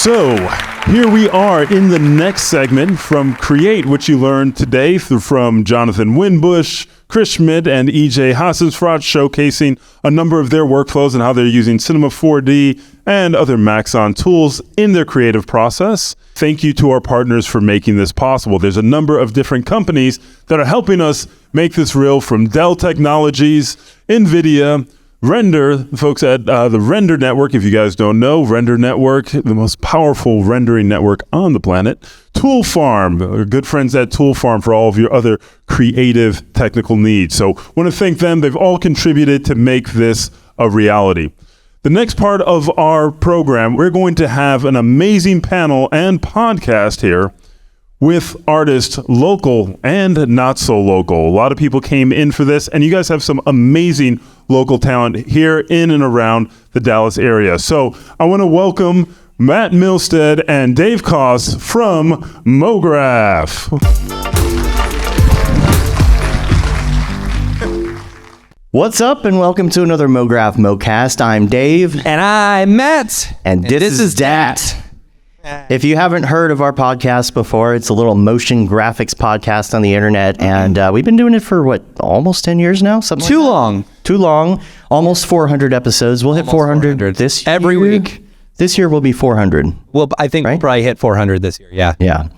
So here we are in the next segment from Create, which you learned today from Jonathan Winbush, Chris Schmidt, and EJ Hassensfrott, showcasing a number of their workflows and how they're using Cinema 4D and other Maxon tools in their creative process. Thank you to our partners for making this possible. There's a number of different companies that are helping us make this real, from Dell Technologies, NVIDIA, Render, the folks at the Render Network. If you guys don't know, Render Network, the most powerful rendering network on the planet. Tool Farm, our good friends at Tool Farm, for all of your other creative technical needs. So I want to thank them. They've all contributed to make this a reality. The next part of our program, we're going to have an amazing panel and podcast here with artists local and not so local. A lot of people came in for this, and you guys have some amazing local talent here in and around the Dallas area. So I want to welcome Matt Milstead and Dave Koss from MoGraph. What's up, and welcome to another MoGraph MoCast. I'm Dave. And I'm Matt. And this is DAT. If you haven't heard of our podcast before, it's a little motion graphics podcast on the internet, and we've been doing it for, almost 10 years now? Something Too like that? long. Too long. Almost 400 episodes. We'll hit 400 this year. Every week. This year will be 400. Well, I think we'll probably hit 400 this year, yeah. Yeah.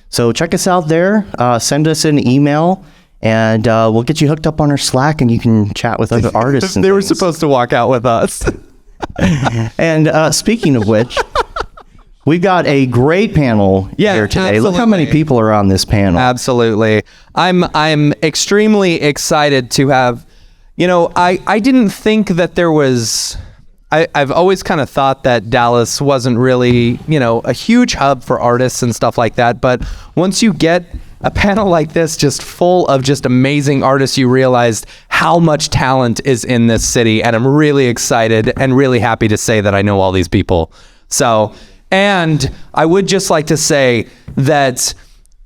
So check us out there. Send us an email, and we'll get you hooked up on our Slack, and you can chat with other artists and They were things. supposed to walk out with us. And speaking of which, we've got a great panel here today. Look how many people are on this panel. Absolutely. I'm extremely excited to have, I didn't think that there was, I've always kind of thought that Dallas wasn't really, a huge hub for artists and stuff like that. But once you get a panel like this, just full of just amazing artists, you realized how much talent is in this city. And I'm really excited and really happy to say that I know all these people. So, and I would just like to say that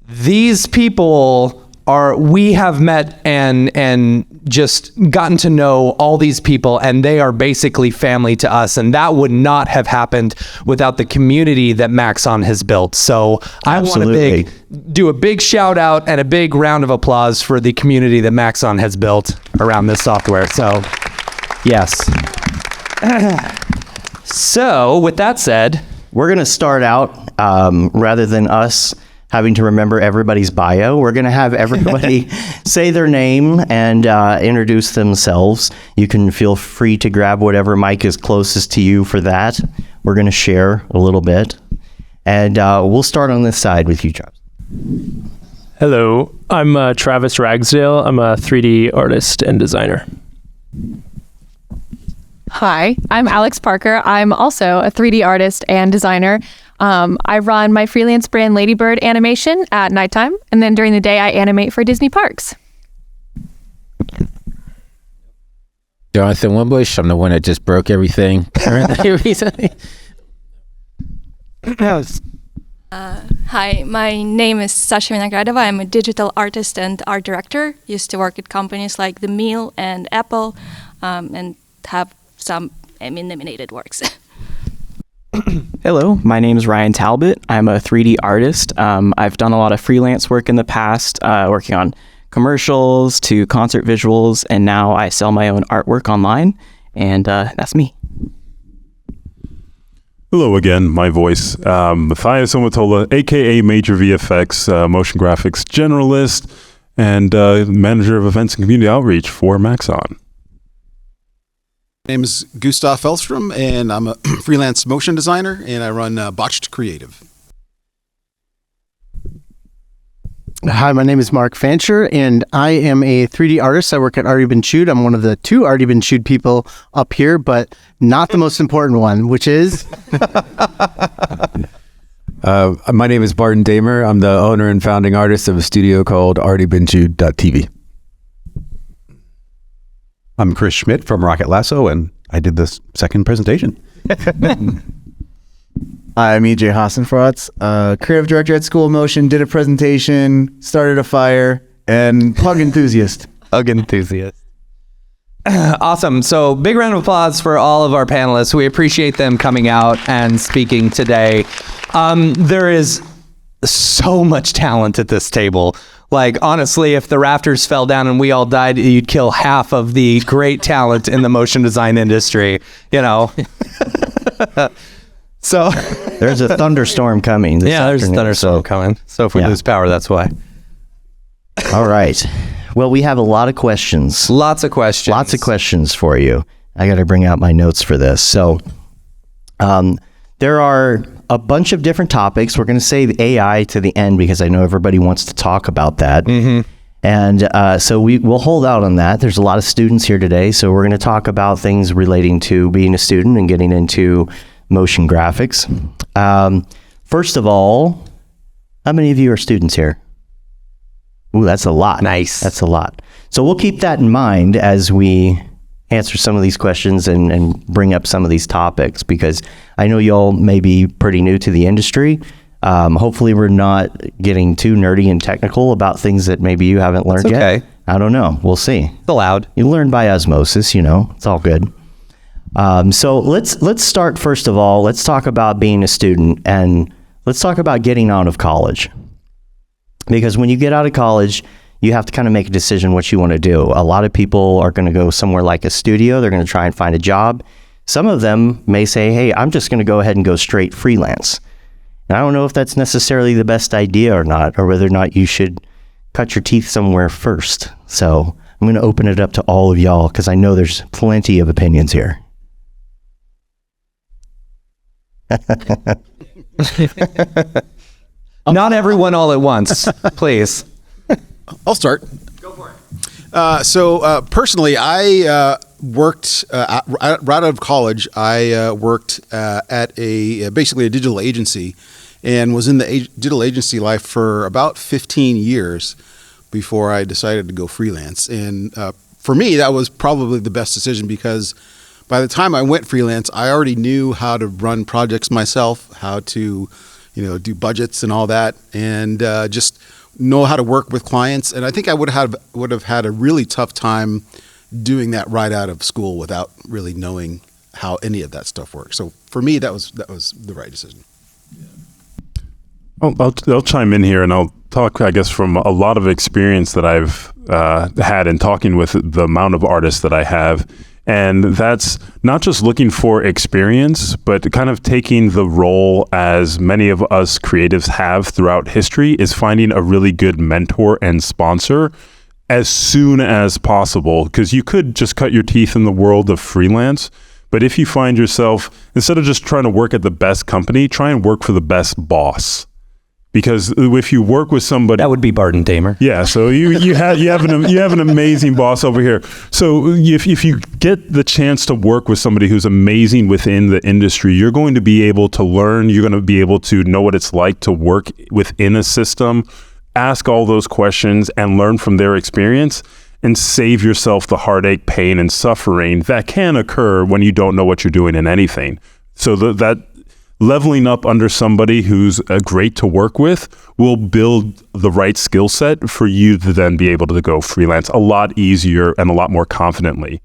these people we have met and just gotten to know all these people, and they are basically family to us. And that would not have happened without the community that Maxon has built. So I want to do a big shout out and a big round of applause for the community that Maxon has built around this software. So yes. So with that said, we're going to start out, rather than us having to remember everybody's bio, we're going to have everybody say their name and introduce themselves. You can feel free to grab whatever mic is closest to you for that. We're going to share a little bit. And we'll start on this side with you, Travis. Hello, I'm Travis Ragsdale. I'm a 3D artist and designer. Hi, I'm Alex Parker. I'm also a 3D artist and designer. I run my freelance brand Ladybird Animation at nighttime, and then during the day I animate for Disney parks. Jonathan Winbush, I'm the one that just broke everything recently. Hi, my name is Sasha Vinogradova. I'm a digital artist and art director. Used to work at companies like The Meal and Apple, and have some Emmy-nominated works. Hello, my name is Ryan Talbot. I'm a 3D artist. I've done a lot of freelance work in the past, working on commercials to concert visuals, and now I sell my own artwork online, and that's me. Hello again, my voice. Matthias Omatola, aka Major VFX, motion graphics generalist, and manager of events and community outreach for Maxon. My name is Gustav Felstrom, and I'm a freelance motion designer, and I run Botched Creative. Hi, my name is Mark Fancher, and I am a 3D artist. I work at Artie Been Chewed. I'm one of the 2 Artie Been Chewed people up here, but not the most important one, which is... My name is Barton Damer. I'm the owner and founding artist of a studio called ArtieBeenChewed.tv. I'm Chris Schmidt from Rocket Lasso, and I did this second presentation. I'm EJ Hassensfrott, creative director at School of Motion, did a presentation, started a fire, and hug enthusiast. Hug enthusiast. Awesome. So big round of applause for all of our panelists. We appreciate them coming out and speaking today. There is so much talent at this table. Like, honestly, if the rafters fell down and we all died, you'd kill half of the great talent in the motion design industry, you know. So there's a thunderstorm coming. There's a thunderstorm coming. So if we lose power, that's why. All right. Well, we have a lot of questions. Lots of questions for you. I got to bring out my notes for this. So there are a bunch of different topics. We're going to save AI to the end because I know everybody wants to talk about that. Mm-hmm. And so we'll hold out on that. There's a lot of students here today. So we're going to talk about things relating to being a student and getting into motion graphics. First of all, how many of you are students here? Ooh, that's a lot. Nice. That's a lot. So we'll keep that in mind as we answer some of these questions and bring up some of these topics, because I know y'all may be pretty new to the industry. Hopefully we're not getting too nerdy and technical about things that maybe you haven't learned yet. I don't know. We'll see. It's allowed. You learn by osmosis, you know. It's all good. So let's start first of all. Let's talk about being a student, and let's talk about getting out of college. Because when you get out of college, you have to kind of make a decision what you want to do. A lot of people are going to go somewhere like a studio. They're going to try and find a job. Some of them may say, hey, I'm just going to go ahead and go straight freelance. And I don't know if that's necessarily the best idea or not, or whether or not you should cut your teeth somewhere first. So I'm going to open it up to all of y'all because I know there's plenty of opinions here. Not everyone all at once, please. I'll start. Go for it. So personally, I worked right out of college. I worked at basically a digital agency, and was in the digital agency life for about 15 years before I decided to go freelance. And for me, that was probably the best decision, because by the time I went freelance, I already knew how to run projects myself, how to, do budgets and all that, and just know how to work with clients. And I think I would have had a really tough time doing that right out of school without really knowing how any of that stuff works. So for me, that was the right decision. I'll chime in here, and I'll talk, I guess, from a lot of experience that I've had in talking with the amount of artists that I have. And that's not just looking for experience, but kind of taking the role as many of us creatives have throughout history, is finding a really good mentor and sponsor as soon as possible. Because you could just cut your teeth in the world of freelance, but if you find yourself, instead of just trying to work at the best company, try and work for the best boss. Because if you work with somebody, that would be Barton Damer. Yeah, so you have an amazing boss over here. So if you get the chance to work with somebody who's amazing within the industry, you're going to be able to learn. You're going to be able to know what it's like to work within a system, ask all those questions, and learn from their experience, and save yourself the heartache, pain, and suffering that can occur when you don't know what you're doing in anything. So that leveling up under somebody who's great to work with will build the right skill set for you to then be able to go freelance a lot easier and a lot more confidently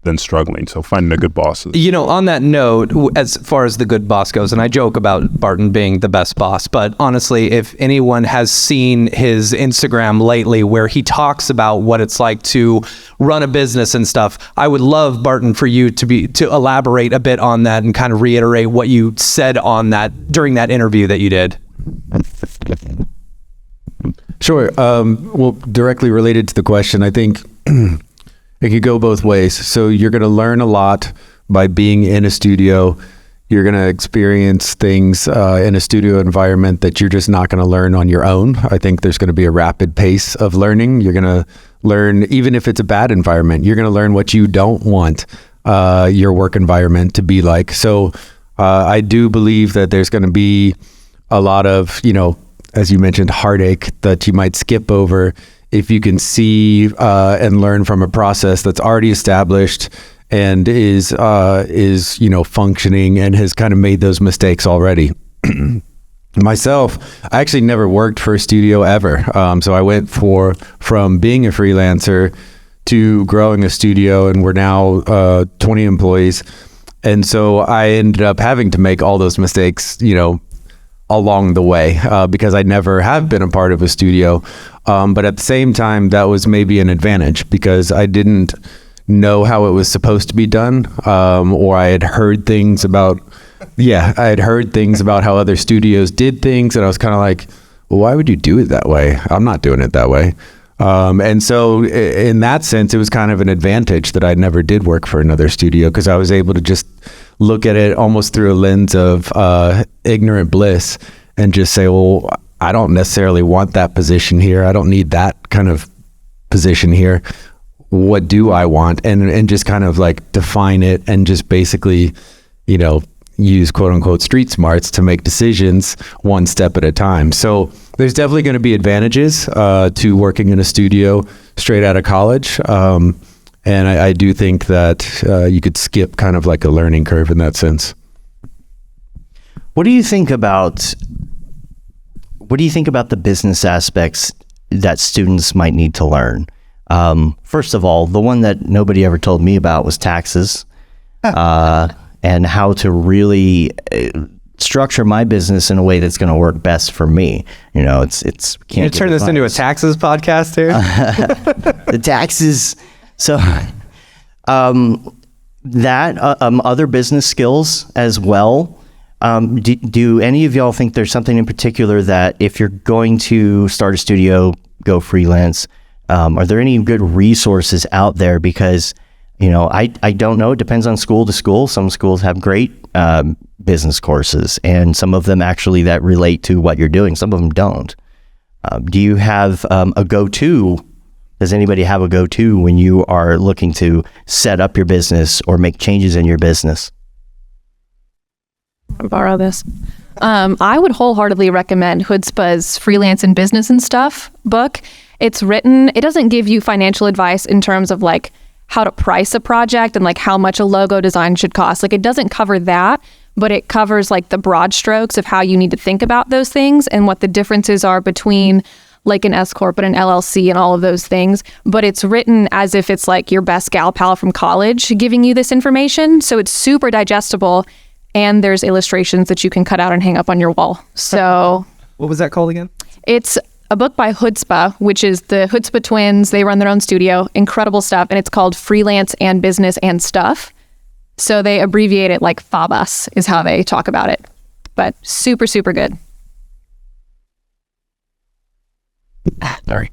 than struggling. So finding a good boss. On that note, as far as the good boss goes, and I joke about Barton being the best boss, but honestly, if anyone has seen his Instagram lately where he talks about what it's like to run a business and stuff, I would love, Barton, for you to elaborate a bit on that and kind of reiterate what you said on that during that interview that you did. Sure. Well, directly related to the question, I think it could go both ways. So you're going to learn a lot by being in a studio. You're going to experience things in a studio environment that you're just not going to learn on your own. I think there's going to be a rapid pace of learning. You're going to learn, even if it's a bad environment, you're going to learn what you don't want your work environment to be like. So I do believe that there's going to be a lot of, as you mentioned, heartache that you might skip over if you can see and learn from a process that's already established and is functioning and has kind of made those mistakes already. Myself, I actually never worked for a studio ever. So I went from being a freelancer to growing a studio, and we're now 20 employees. And so I ended up having to make all those mistakes, along the way because I never have been a part of a studio. But at the same time, that was maybe an advantage because I didn't know how it was supposed to be done, or I had heard things about how other studios did things, and I was kind of like, well, why would you do it that way? I'm not doing it that way. And so in that sense, it was kind of an advantage that I never did work for another studio because I was able to just look at it almost through a lens of ignorant bliss and just say, well, I don't necessarily want that position here. I don't need that kind of position here. What do I want? And just kind of like define it and just basically, use quote unquote street smarts to make decisions one step at a time. So there's definitely going to be advantages to working in a studio straight out of college. And I do think that you could skip kind of like a learning curve in that sense. What do you think about the business aspects that students might need to learn? First of all, the one that nobody ever told me about was taxes, and how to really structure my business in a way that's going to work best for me. It's Can you turn this into a taxes podcast here? The taxes. So other business skills as well. Do any of y'all think there's something in particular that if you're going to start a studio, go freelance, are there any good resources out there? Because, I don't know. It depends on school to school. Some schools have great business courses, and some of them actually that relate to what you're doing. Some of them don't. Do you have a go-to? Does anybody have a go-to when you are looking to set up your business or make changes in your business? I'll borrow this. I would wholeheartedly recommend Chutzpah's Freelance and Business and Stuff book. It doesn't give you financial advice in terms of like how to price a project and like how much a logo design should cost. Like it doesn't cover that, but it covers like the broad strokes of how you need to think about those things and what the differences are between like an S Corp and an LLC and all of those things. But it's written as if it's like your best gal pal from college giving you this information. So it's super digestible, and there's illustrations that you can cut out and hang up on your wall. So what was that called again? It's a book by Chutzpah, which is the Chutzpah twins. They run their own studio. Incredible stuff. And it's called Freelance and Business and Stuff. So they abbreviate it like FABUS is how they talk about it. But super, super good. Sorry.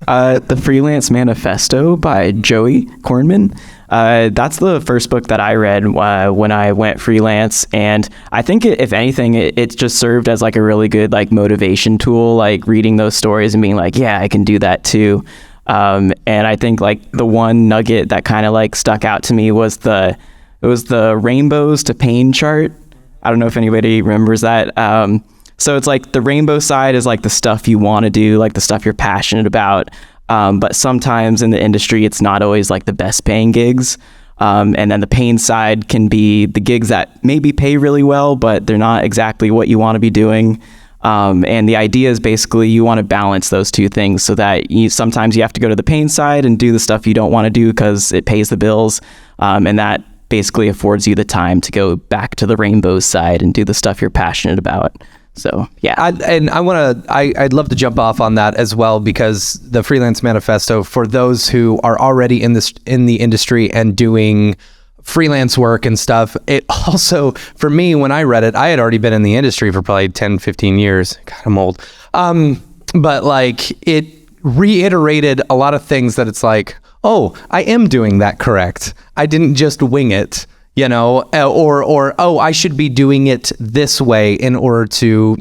The Freelance Manifesto by Joey Kornman. That's the first book that I read when I went freelance, and I think if anything, it just served as like a really good like motivation tool, like reading those stories and being like, yeah, I can do that too. And I think like the one nugget that kind of like stuck out to me was the rainbows to pain chart. I don't know if anybody remembers that. So it's like the rainbow side is like the stuff you want to do, like the stuff you're passionate about. But sometimes in the industry, it's not always like the best paying gigs. And then the pain side can be the gigs that maybe pay really well, but they're not exactly what you want to be doing. And the idea is basically you want to balance those two things so that sometimes you have to go to the pain side and do the stuff you don't want to do because it pays the bills. And that basically affords you the time to go back to the rainbow side and do the stuff you're passionate about. So yeah, I'd love to jump off on that as well, because the Freelance Manifesto, for those who are already in the industry and doing freelance work and stuff, it also, for me, when I read it, I had already been in the industry for probably 10, 15 years. God, I'm old. But like it reiterated a lot of things that it's like, oh, I am doing that correct. I didn't just wing it. Or I should be doing it this way in order to,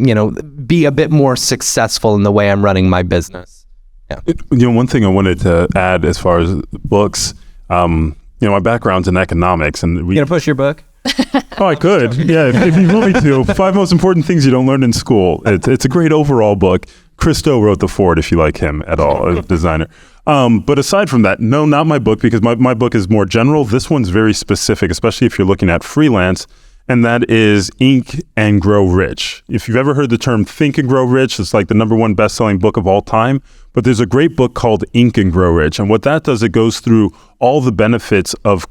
be a bit more successful in the way I'm running my business. Yeah. One thing I wanted to add as far as books, my background's in economics, and you gonna push your book? Oh, I could. Yeah, if you want me to. 5 most important things you don't learn in school. It's a great overall book. Christo wrote the Ford, if you like him at all, a designer. But aside from that, no, not my book, because my book is more general. This one's very specific, especially if you're looking at freelance, and that is Ink and Grow Rich. If you've ever heard the term Think and Grow Rich, it's like the #1 best-selling book of all time. But there's a great book called Ink and Grow Rich. And what that does, it goes through all the benefits of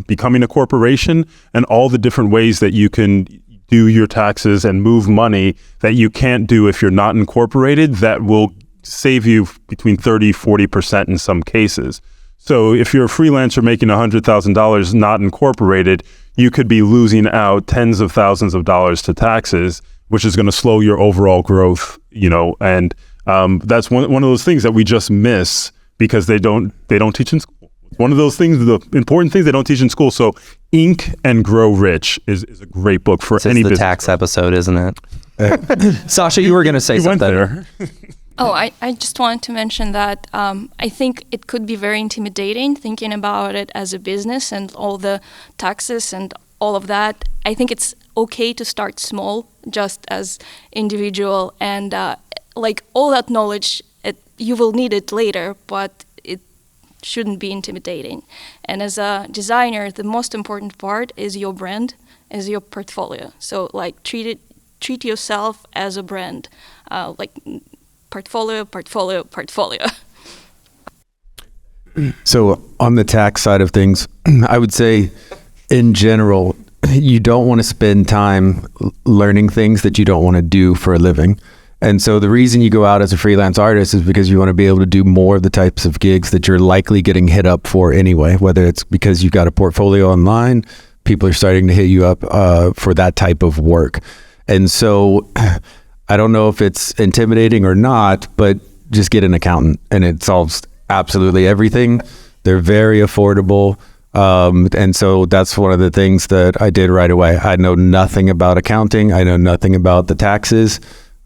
becoming a corporation and all the different ways that you can do your taxes and move money that you can't do if you're not incorporated, that will save you between 30-40% in some cases. So if you're a freelancer making $100,000 not incorporated, you could be losing out tens of thousands of dollars to taxes, which is going to slow your overall growth, and that's one of those things that we just miss because they don't teach in school. One of those things, the important things they don't teach in school. So Inc. and Grow Rich is a great book for any business. This is the tax episode, isn't it? Sasha, you were going to say something. Went there. Oh, I just wanted to mention that I think it could be very intimidating thinking about it as a business and all the taxes and all of that. I think it's okay to start small, just as individual, and all that knowledge, you will need it later, but it shouldn't be intimidating. And as a designer, the most important part is your brand, is your portfolio. So treat yourself as a brand, portfolio. So on the tax side of things, I would say in general, you don't want to spend time learning things that you don't want to do for a living. And so the reason you go out as a freelance artist is because you want to be able to do more of the types of gigs that you're likely getting hit up for anyway, whether it's because you've got a portfolio online, people are starting to hit you up for that type of work. And so I don't know if it's intimidating or not, but just get an accountant and it solves absolutely everything. They're very affordable. And so that's one of the things that I did right away. I know nothing about accounting. I know nothing about the taxes.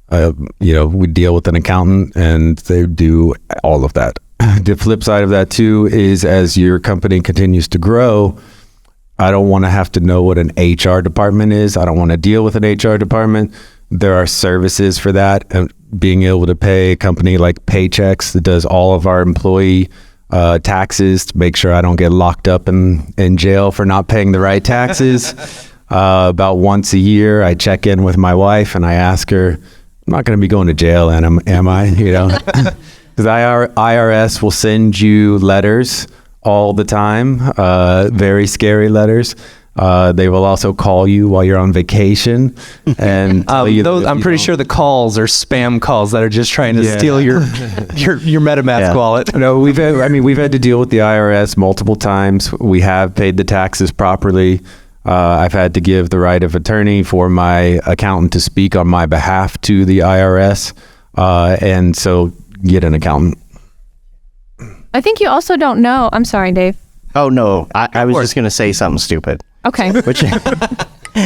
We deal with an accountant and they do all of that. The flip side of that too is as your company continues to grow, I don't want to have to know what an HR department is. I don't want to deal with an HR department. There are services for that, and being able to pay a company like Paychex that does all of our employee taxes to make sure I don't get locked up in jail for not paying the right taxes. About once a year, I check in with my wife and I ask her, I'm not going to be going to jail, and am I? Because IRS will send you letters all the time, very scary letters. They will also call you while you're on vacation, and I'm pretty sure the calls are spam calls that are just trying to steal your MetaMask wallet. No, we've had to deal with the IRS multiple times. We have paid the taxes properly. I've had to give the right of attorney for my accountant to speak on my behalf to the IRS, and so get an accountant. I think you also don't know. I'm sorry, Dave. Oh, no. I was just going to say something stupid. Okay.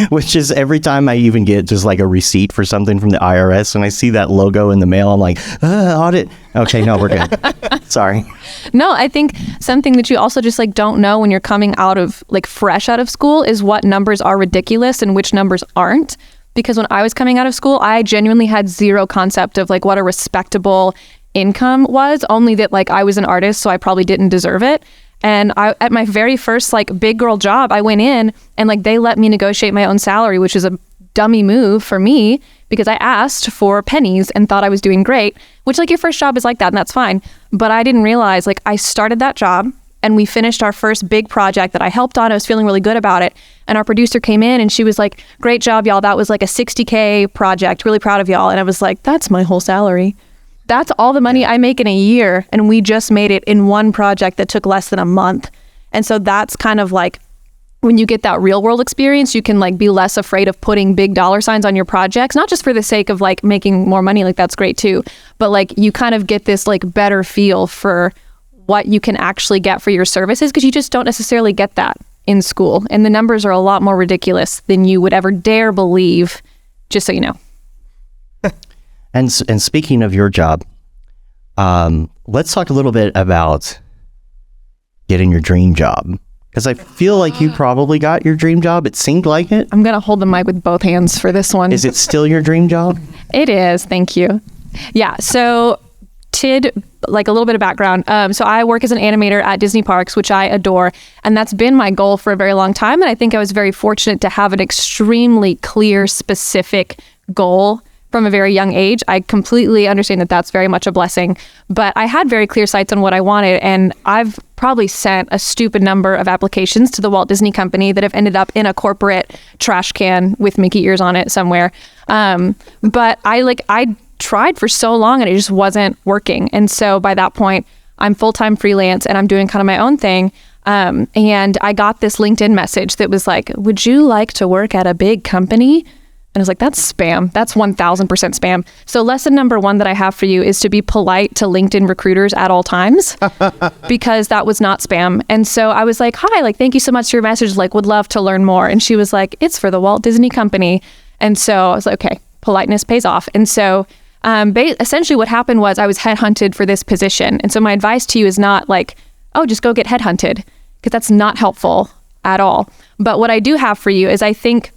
Which is every time I even get just like a receipt for something from the IRS and I see that logo in the mail, I'm like, audit. Okay, no, we're good. Sorry. No, I think something that you also just don't know when you're coming out of fresh out of school is what numbers are ridiculous and which numbers aren't. Because when I was coming out of school, I genuinely had zero concept of what a respectable income was, only that I was an artist, so I probably didn't deserve it. And at my very first big girl job, I went in and they let me negotiate my own salary, which is a dummy move for me because I asked for pennies and thought I was doing great, which your first job is like that and that's fine. But I didn't realize I started that job and we finished our first big project that I helped on. I was feeling really good about it. And our producer came in and she was like, great job, y'all. That was a $60K project. Really proud of y'all. And I was like, that's my whole salary. That's all the money I make in a year, and we just made it in one project that took less than a month. And so that's kind of when you get that real world experience, you can be less afraid of putting big dollar signs on your projects, not just for the sake of making more money, that's great too, but you kind of get this better feel for what you can actually get for your services, because you just don't necessarily get that in school. And the numbers are a lot more ridiculous than you would ever dare believe, just so you know. And speaking of your job, let's talk a little bit about getting your dream job. Because I feel like you probably got your dream job. It seemed like it. I'm going to hold the mic with both hands for this one. Is it still your dream job? It is. Thank you. Yeah. So TID, a little bit of background. So I work as an animator at Disney Parks, which I adore. And that's been my goal for a very long time. And I think I was very fortunate to have an extremely clear, specific goal from a very young age. I completely understand that that's very much a blessing, but I had very clear sights on what I wanted, and I've probably sent a stupid number of applications to the Walt Disney Company that have ended up in a corporate trash can with Mickey ears on it somewhere. But I tried for so long and it just wasn't working. And so by that point, I'm full-time freelance and I'm doing kind of my own thing. And I got this LinkedIn message that was like, would you like to work at a big company? And I was like, that's spam. That's 1000% spam. So lesson number 1 that I have for you is to be polite to LinkedIn recruiters at all times, because that was not spam. And so I was like, hi, like, thank you so much for your message. Like, would love to learn more. And she was like, it's for the Walt Disney Company. And so I was like, okay, politeness pays off. And so essentially what happened was I was headhunted for this position. And so my advice to you is not like, oh, just go get headhunted, because that's not helpful at all. But what I do have for you is I think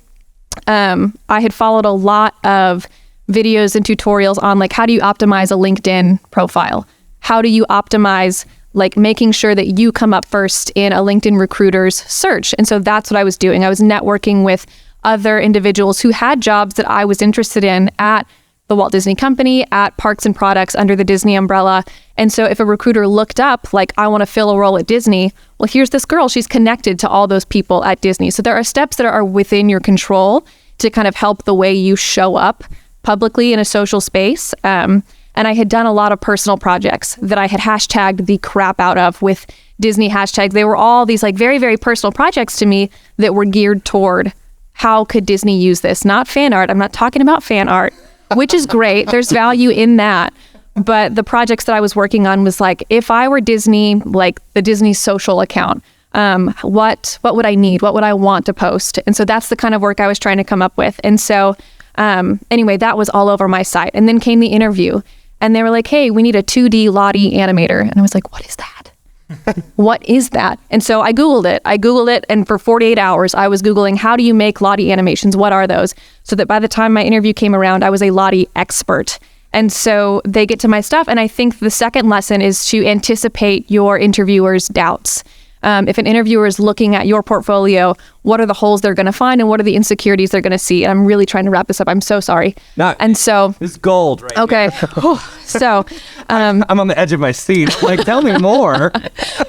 I had followed a lot of videos and tutorials on like, how do you optimize a LinkedIn profile? How do you optimize like making sure that you come up first in a LinkedIn recruiter's search? And so that's what I was doing. I was networking with other individuals who had jobs that I was interested in at the Walt Disney Company, at Parks and Products under the Disney umbrella. And so if a recruiter looked up, like, I want to fill a role at Disney, well, here's this girl, she's connected to all those people at Disney. So there are steps that are within your control to kind of help the way you show up publicly in a social space. And I had done a lot of personal projects that I had hashtagged the crap out of with Disney hashtags. They were all these like very, very personal projects to me that were geared toward how could Disney use this? Not fan art. I'm not talking about fan art, which is great. There's value in that. But the projects that I was working on was like, if I were Disney, like the Disney social account, what would I need? What would I want to post? And so that's the kind of work I was trying to come up with. And so anyway, that was all over my site. And then came the interview and they were like, hey, we need a 2D Lottie animator. And I was like, what is that? What is that? And so I Googled it. And for 48 hours, I was Googling, how do you make Lottie animations? What are those? So that by the time my interview came around, I was a Lottie expert. And so they get to my stuff. And I think the second lesson is to anticipate your interviewer's doubts. If an interviewer is looking at your portfolio, what are the holes they're going to find and what are the insecurities they're going to see? And I'm really trying to wrap this up. I'm so sorry. No, and so it's gold right okay. So I'm on the edge of my seat. Like, tell me more.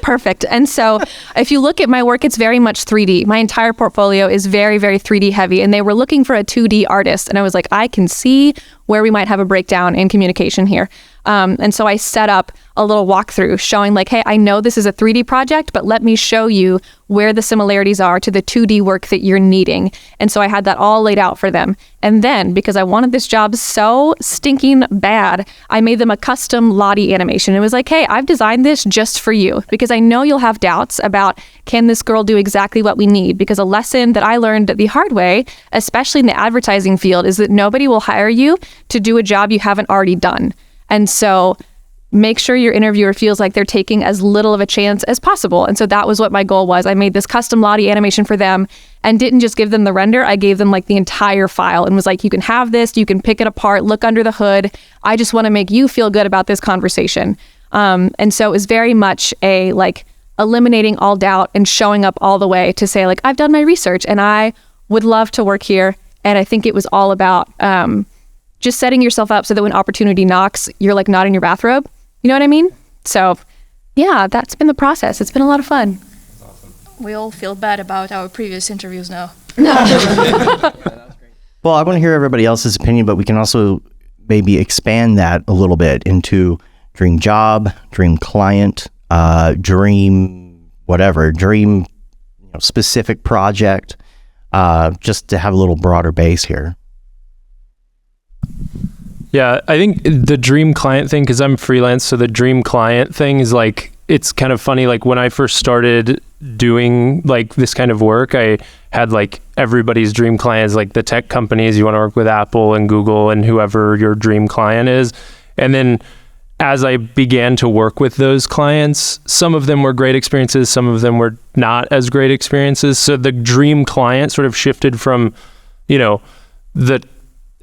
Perfect. And so if you look at my work, it's very much 3D. My entire portfolio is very, very 3D heavy. And they were looking for a 2D artist. And I was like, I can see where we might have a breakdown in communication here. And so I set up a little walkthrough showing like, hey, I know this is a 3D project, but let me show you where the similarities are to the 2D work that you're needing. And so I had that all laid out for them. And then, because I wanted this job so stinking bad, I made them a custom Lottie animation. It was like, hey, I've designed this just for you because I know you'll have doubts about, can this girl do exactly what we need? Because a lesson that I learned the hard way, especially in the advertising field, is that nobody will hire you to do a job you haven't already done. And so make sure your interviewer feels like they're taking as little of a chance as possible. And so that was what my goal was. I made this custom Lottie animation for them and didn't just give them the render. I gave them like the entire file and was like, you can have this, you can pick it apart, look under the hood. I just want to make you feel good about this conversation. And so it was very much a like eliminating all doubt and showing up all the way to say like, I've done my research and I would love to work here. And I think it was all about just setting yourself up so that when opportunity knocks, you're like not in your bathrobe. You know what I mean? So yeah, that's been the process. It's been a lot of fun. We all feel bad about our previous interviews now. Well, I want to hear everybody else's opinion, but we can also maybe expand that a little bit into dream job, dream client, dream whatever, dream specific project, just to have a little broader base here. Yeah, I think the dream client thing, because I'm freelance, so the dream client thing is like, it's kind of funny. Like when I first started doing like this kind of work, I had like everybody's dream clients, like the tech companies. You want to work with Apple and Google and whoever your dream client is. And then as I began to work with those clients, some of them were great experiences, some of them were not as great experiences. So the dream client sort of shifted from, the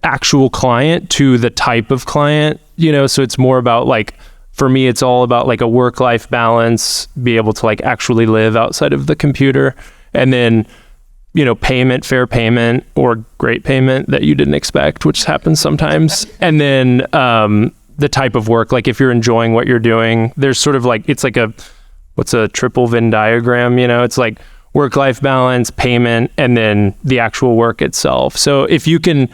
actual client to the type of client, so it's more about like, for me, it's all about like a work-life balance, be able to like actually live outside of the computer. And then payment, fair payment, or great payment that you didn't expect, which happens sometimes. And then the type of work, like if you're enjoying what you're doing, there's sort of like, it's like what's a triple Venn diagram, it's like work-life balance, payment, and then the actual work itself. So if you can,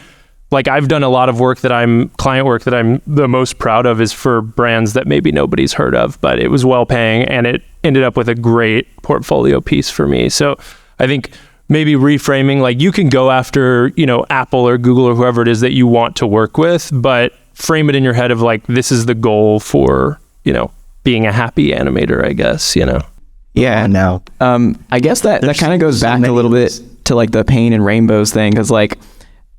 like I've done a lot of client work that I'm the most proud of is for brands that maybe nobody's heard of, but it was well paying and it ended up with a great portfolio piece for me. So I think maybe reframing, like you can go after, Apple or Google or whoever it is that you want to work with, but frame it in your head of like, this is the goal for, being a happy animator, I guess, Yeah. Now, I guess that kind of goes back a little bit to like the pain and rainbows thing. Cause like,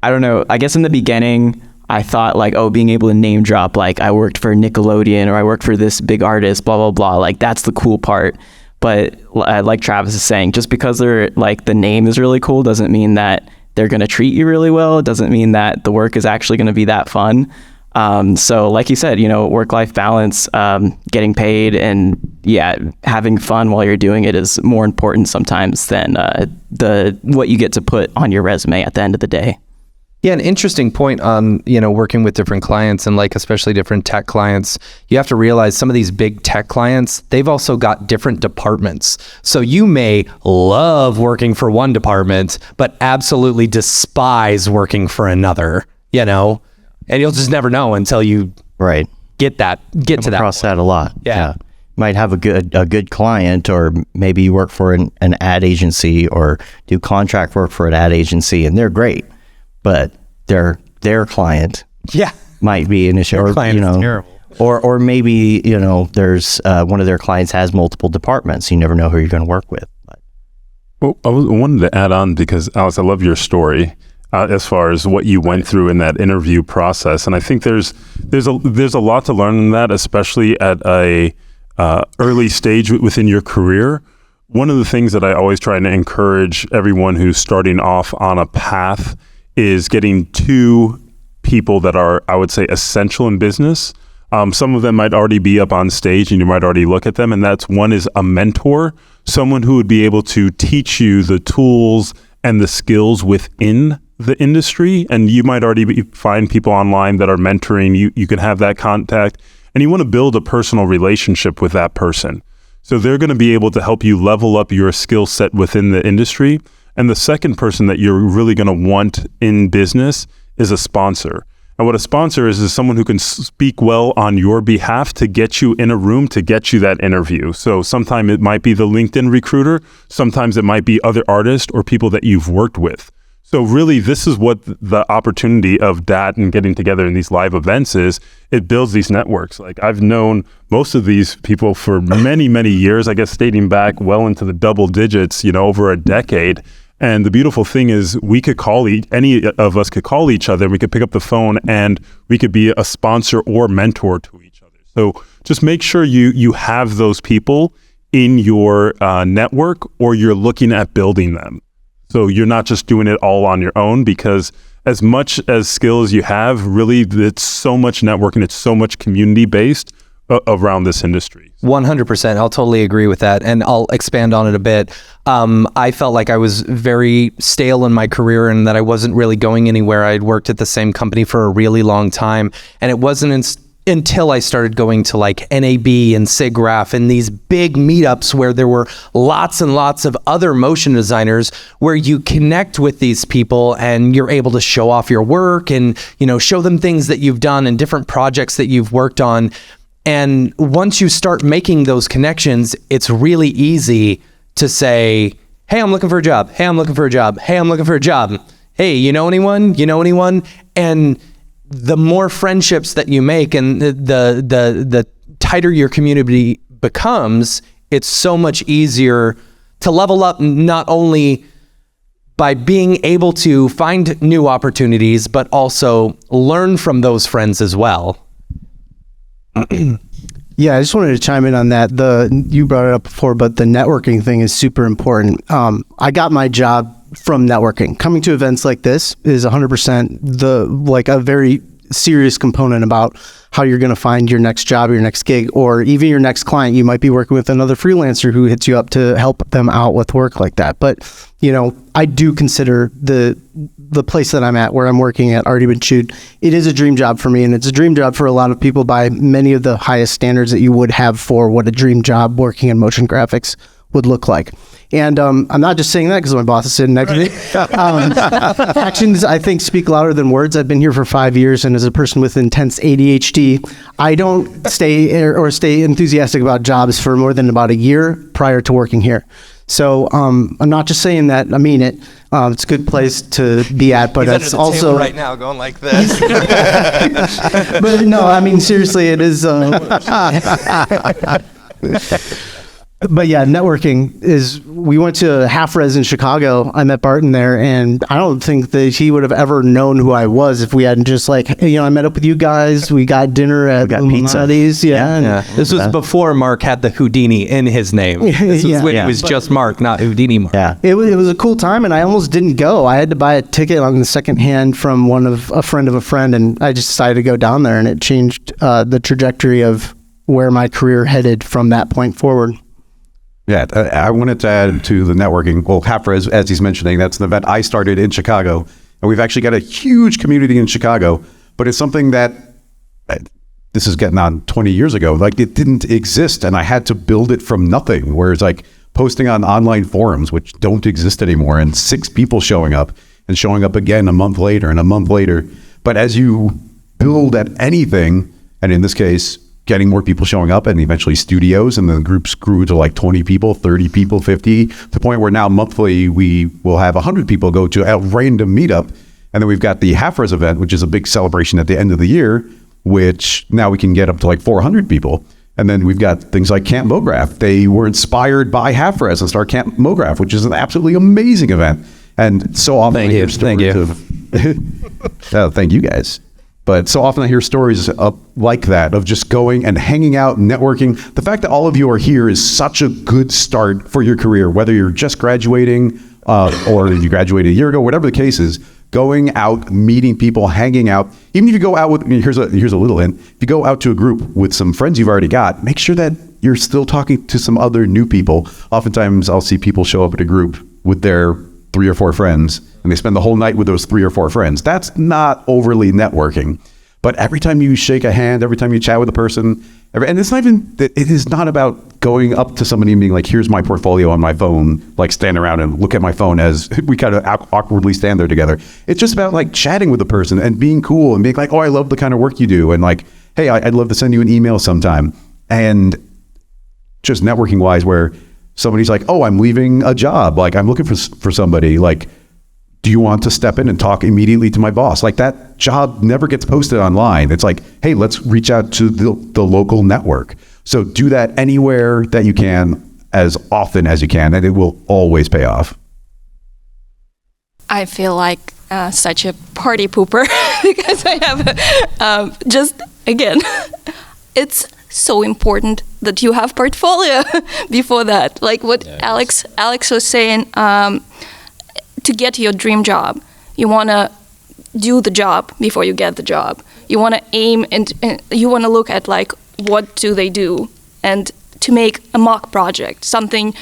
I don't know, I guess in the beginning I thought like, being able to name drop, like I worked for Nickelodeon or I worked for this big artist, blah, blah, blah. Like that's the cool part. But like Travis is saying, just because they're like the name is really cool doesn't mean that they're going to treat you really well. It doesn't mean that the work is actually going to be that fun. So like you said, work-life balance, getting paid and having fun while you're doing it is more important sometimes than what you get to put on your resume at the end of the day. Yeah, an interesting point on, working with different clients and like especially different tech clients. You have to realize some of these big tech clients, they've also got different departments. So you may love working for one department, but absolutely despise working for another, and you'll just never know until you get to that across that a lot. Yeah. Might have a good client, or maybe you work for an ad agency or do contract work for an ad agency and they're great. But their client might be an issue, or or maybe there's one of their clients has multiple departments. You never know who you're going to work with. Well, I wanted to add on because Alex, I love your story as far as what you went through in that interview process, and I think there's a lot to learn in that, especially at a early stage within your career. One of the things that I always try to encourage everyone who's starting off on a path is getting two people that are, I would say, essential in business. Some of them might already be up on stage and you might already look at them. And that's one is a mentor, someone who would be able to teach you the tools and the skills within the industry. And you might already find people online that are mentoring you. You can have that contact and you want to build a personal relationship with that person. So they're going to be able to help you level up your skill set within the industry. And the second person that you're really going to want in business is a sponsor. And what a sponsor is someone who can speak well on your behalf to get you in a room, to get you that interview. So sometimes it might be the LinkedIn recruiter. Sometimes it might be other artists or people that you've worked with. So really, this is what the opportunity of DAT and getting together in these live events is. It builds these networks. Like I've known most of these people for many, many years, I guess dating back well into the double digits, over a decade. And the beautiful thing is we could call any of us could call each other, and we could pick up the phone and we could be a sponsor or mentor to each other. So just make sure you have those people in your network, or you're looking at building them. So you're not just doing it all on your own, because as much as skills you have, really it's so much networking, it's so much community based around this industry. 100%. I'll totally agree with that. And I'll expand on it a bit. I felt like I was very stale in my career and that I wasn't really going anywhere. I'd worked at the same company for a really long time. And it wasn't until I started going to like NAB and SIGGRAPH and these big meetups where there were lots and lots of other motion designers, where you connect with these people and you're able to show off your work and, show them things that you've done and different projects that you've worked on. And once you start making those connections, it's really easy to say, hey, I'm looking for a job. Hey, I'm looking for a job. Hey, I'm looking for a job. Hey, you know anyone? You know anyone? And the more friendships that you make and the tighter your community becomes, it's so much easier to level up, not only by being able to find new opportunities, but also learn from those friends as well. Yeah, I just wanted to chime in on that. You brought it up before, but the networking thing is super important. I got my job from networking. Coming to events like this is 100% a very serious component about how you're going to find your next job, your next gig, or even your next client. You might be working with another freelancer who hits you up to help them out with work like that. But, I do consider the place that I'm at, where I'm working at, Already Been Chewed, it is a dream job for me, and it's a dream job for a lot of people by many of the highest standards that you would have for what a dream job working in motion graphics would look like. And I'm not just saying that because my boss is sitting next to me. Actions, I think, speak louder than words. I've been here for 5 years, and as a person with intense ADHD, I don't stay enthusiastic about jobs for more than about a year prior to working here. So I'm not just saying that, I mean it. It's a good place to be at, but it's also right now going like this. But no, I mean, seriously, it is. But yeah, networking is, we went to Half Res in Chicago. I met Barton there, and I don't think that he would have ever known who I was if we hadn't just I met up with you guys. We got dinner at Illuminati's. Yeah. This was before Mark had the Houdini in his name. This was when it was just Mark, not Houdini Mark. Yeah. It was a cool time, and I almost didn't go. I had to buy a ticket on the second hand from a friend of a friend, and I just decided to go down there, and it changed the trajectory of where my career headed from that point forward. Yeah, I wanted to add to the networking. Well, Half Res, as he's mentioning, that's an event I started in Chicago, and we've actually got a huge community in Chicago. But it's something that this is getting on 20 years ago. Like, it didn't exist, and I had to build it from nothing. Whereas like posting on online forums, which don't exist anymore, and 6 people showing up and showing up again a month later and a month later. But as you build at anything, and in this case, getting more people showing up, and eventually studios, and the groups grew to like 20 people, 30 people, 50, to the point where now monthly we will have 100 people go to a random meetup. And then we've got the Half Res event, which is a big celebration at the end of the year, which now we can get up to like 400 people. And then we've got things like Camp MoGraph. They were inspired by Half Res and start Camp MoGraph, which is an absolutely amazing event. And so often Thank you. Thank you guys. But so often I hear stories like that, of just going and hanging out, networking. The fact that all of you are here is such a good start for your career, whether you're just graduating or you graduated a year ago, whatever the case is. Going out, meeting people, hanging out. Even if you go out with, here's a little hint. If you go out to a group with some friends you've already got, make sure that you're still talking to some other new people. Oftentimes I'll see people show up at a group with their 3 or 4 friends, and they spend the whole night with those 3 or 4 friends. That's not overly networking. But every time you shake a hand, every time you chat with a person, and it's not even, it is not about going up to somebody and being like, here's my portfolio on my phone, like stand around and look at my phone as we kind of awkwardly stand there together. It's just about like chatting with the person and being cool and being like, oh, I love the kind of work you do. And like, hey, I'd love to send you an email sometime. And just networking wise, where somebody's like, oh, I'm leaving a job. Like, I'm looking for somebody. Like, do you want to step in and talk immediately to my boss? Like, that job never gets posted online. It's like, hey, let's reach out to the local network. So do that anywhere that you can, as often as you can, and it will always pay off. I feel like such a party pooper because I have again, it's so important that you have portfolio before that. Like what Alex was saying, to get your dream job, you want to do the job before you get the job. You want to aim and you want to look at like, what do they do? And to make a mock project, something,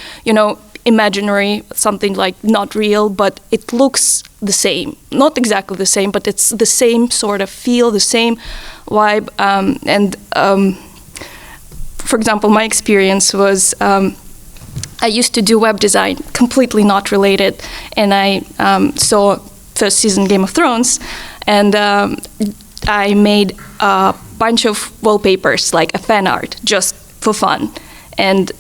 imaginary, something like not real, but it looks the same. Not exactly the same, but it's the same sort of feel, the same vibe. For example, my experience was I used to do web design, completely not related, and I saw first season Game of Thrones, and I made a bunch of wallpapers, like a fan art, just for fun. And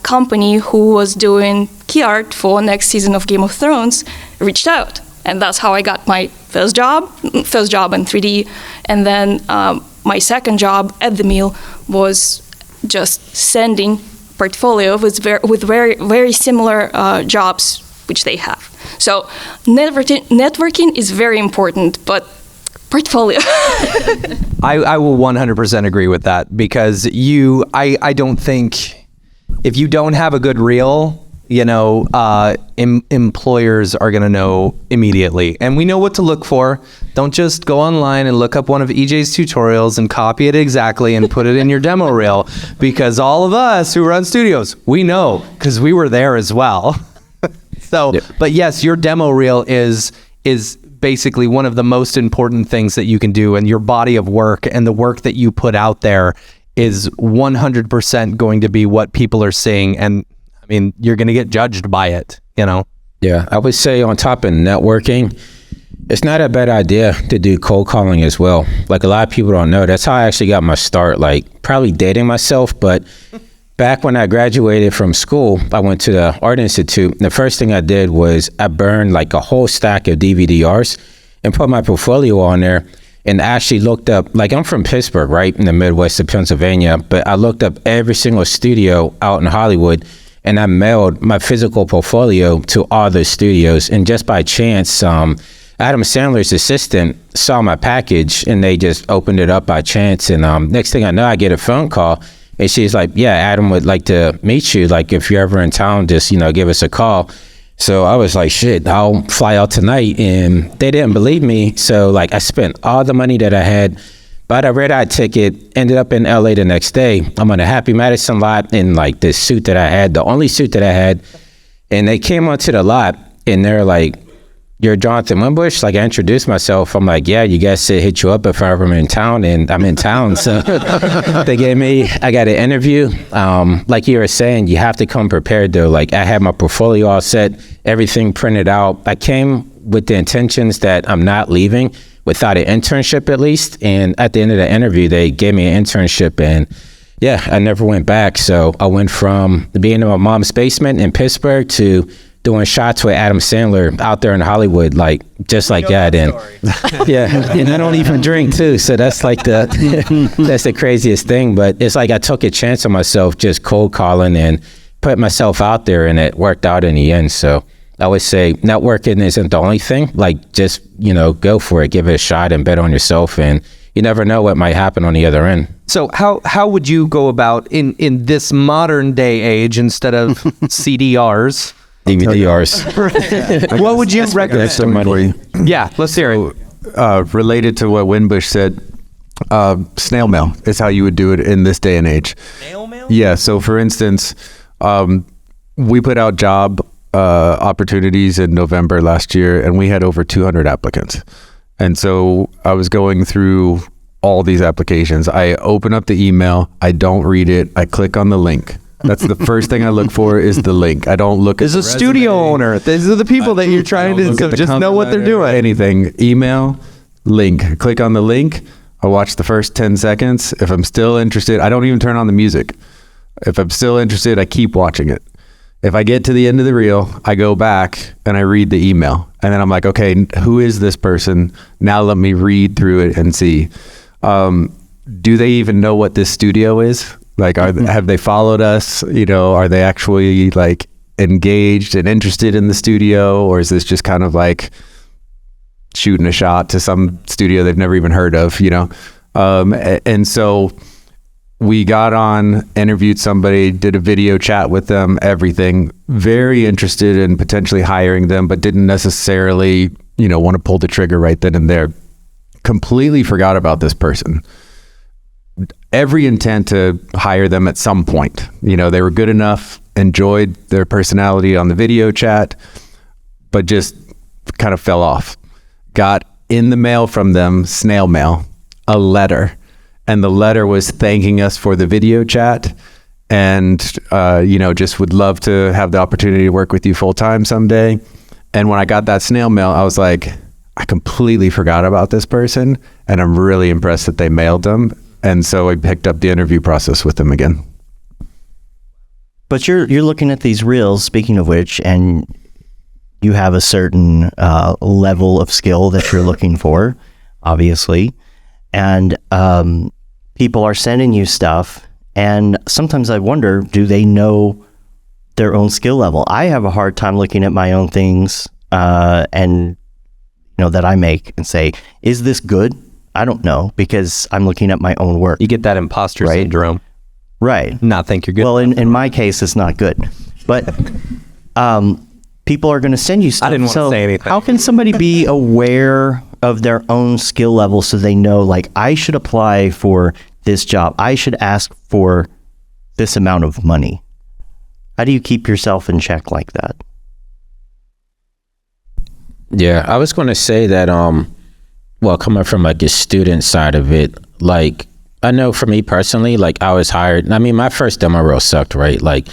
company who was doing key art for next season of Game of Thrones reached out, and that's how I got my first job in 3D. And then my second job at the mill was just sending portfolio with very, very similar jobs which they have. So networking is very important, but portfolio. I will 100% agree with that, because I don't think if you don't have a good reel, employers are going to know immediately. And we know what to look for. Don't just go online and look up one of EJ's tutorials and copy it exactly and put it in your demo reel, because all of us who run studios, we know, because we were there as well. So, but yes, your demo reel is basically one of the most important things that you can do, and your body of work and the work that you put out there is 100% going to be what people are seeing. And I mean, you're going to get judged by it, Yeah, I would say on top of networking, it's not a bad idea to do cold calling as well. Like, a lot of people don't know, that's how I actually got my start, like probably dating myself. But back when I graduated from school, I went to the Art Institute. The first thing I did was I burned like a whole stack of DVDRs and put my portfolio on there, and actually looked up, like, I'm from Pittsburgh, right in the Midwest of Pennsylvania, but I looked up every single studio out in Hollywood, and I mailed my physical portfolio to all those studios. And just by chance, Adam Sandler's assistant saw my package, and they just opened it up by chance. And next thing I know, I get a phone call, and she's like, yeah, Adam would like to meet you. Like, if you're ever in town, just, give us a call. So I was like, shit, I'll fly out tonight. And they didn't believe me. So, like, I spent all the money that I had, bought a red-eye ticket, ended up in LA the next day. I'm on a Happy Madison lot in like this suit that I had, the only suit that I had. And they came onto the lot, and they're like, you're Jonathan Wimbush? Like, I introduced myself. I'm like, yeah, you guys said hit you up if I'm in town, and I'm in town. So I got an interview. Like you were saying, you have to come prepared though. Like, I had my portfolio all set, everything printed out. I came with the intentions that I'm not leaving without an internship at least. And at the end of the interview, they gave me an internship, and yeah, I never went back. So I went from being in my mom's basement in Pittsburgh to doing shots with Adam Sandler out there in Hollywood, like just like that. And yeah, and I don't even drink too. So that's like that's the craziest thing. But it's like I took a chance on myself, just cold calling and put myself out there, and it worked out in the end. So I would say networking isn't the only thing. Like, just, go for it, give it a shot, and bet on yourself. And you never know what might happen on the other end. So how would you go about in this modern day age, instead of CDRs, DVDRs? What would you recommend? Some money. Yeah, let's hear it. Related to what Wimbush said, snail mail is how you would do it in this day and age. Snail mail? Yeah. So, for instance, we put out job opportunities in November last year, and we had over 200 applicants. And so I was going through all these applications. I open up the email, I don't read it, I click on the link. That's the first thing I look for, is the link. I don't look at the studio owner. These are the people that you're trying to just know what they're doing. Anything. Email, link. Click on the link. I watch the first 10 seconds. If I'm still interested, I don't even turn on the music. If I'm still interested, I keep watching it. If I get to the end of the reel, I go back and I read the email. And then I'm like, okay, who is this person? Now let me read through it and see. Do they even know what this studio is? Like, have they followed us? Are they actually like engaged and interested in the studio? Or is this just kind of like shooting a shot to some studio they've never even heard of, And so we got on, interviewed somebody, did a video chat with them, everything. Very interested in potentially hiring them, but didn't necessarily, want to pull the trigger right then and there. Completely forgot about this person. Every intent to hire them at some point. They were good enough, enjoyed their personality on the video chat, but just kind of fell off. Got in the mail from them, snail mail, a letter. And the letter was thanking us for the video chat, and, just would love to have the opportunity to work with you full time someday. And when I got that snail mail, I was like, I completely forgot about this person, and I'm really impressed that they mailed them. And so I picked up the interview process with them again. But you're looking at these reels, speaking of which, and you have a certain level of skill that you're looking for, obviously. And people are sending you stuff, and sometimes I wonder, do they know their own skill level? I have a hard time looking at my own things and that I make and say, is this good? I don't know, because I'm looking at my own work. You get that imposter syndrome. Right. Not think you're good. Well, in my case, it's not good. But people are going to send you stuff. I didn't want to say anything. How can somebody be aware of their own skill level so they know, like, I should apply for this job, I should ask for this amount of money? How do you keep yourself in check like that? Yeah, I was going to say that, well, coming from like a student side of it, like, I know for me personally, like, I was hired. I mean, my first demo reel sucked, right? Like,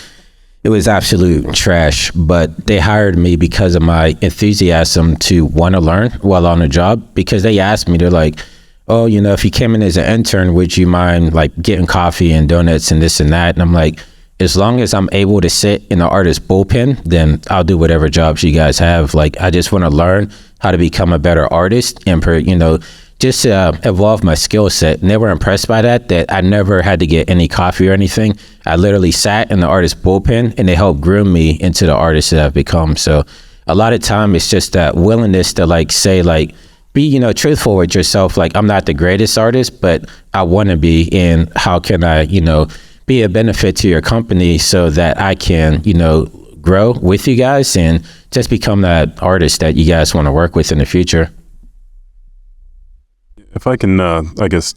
it was absolute trash, but they hired me because of my enthusiasm to want to learn while on the job, because they asked me, they're like, oh, you know, if you came in as an intern, would you mind like getting coffee and donuts and this and that? And I'm like, as long as I'm able to sit in the artist bullpen, then I'll do whatever jobs you guys have. Like, I just want to learn how to become a better artist and, you know, just evolve my skill set. And they were impressed by that I never had to get any coffee or anything. I literally sat in the artist bullpen and they helped groom me into the artist that I've become. So a lot of time it's just that willingness to like say, like, be, you know, truthful with yourself. Like, I'm not the greatest artist, but I want to be, and how can I, you know, be a benefit to your company so that I can, you know, grow with you guys and just become that artist that you guys want to work with in the future. If I can, I guess,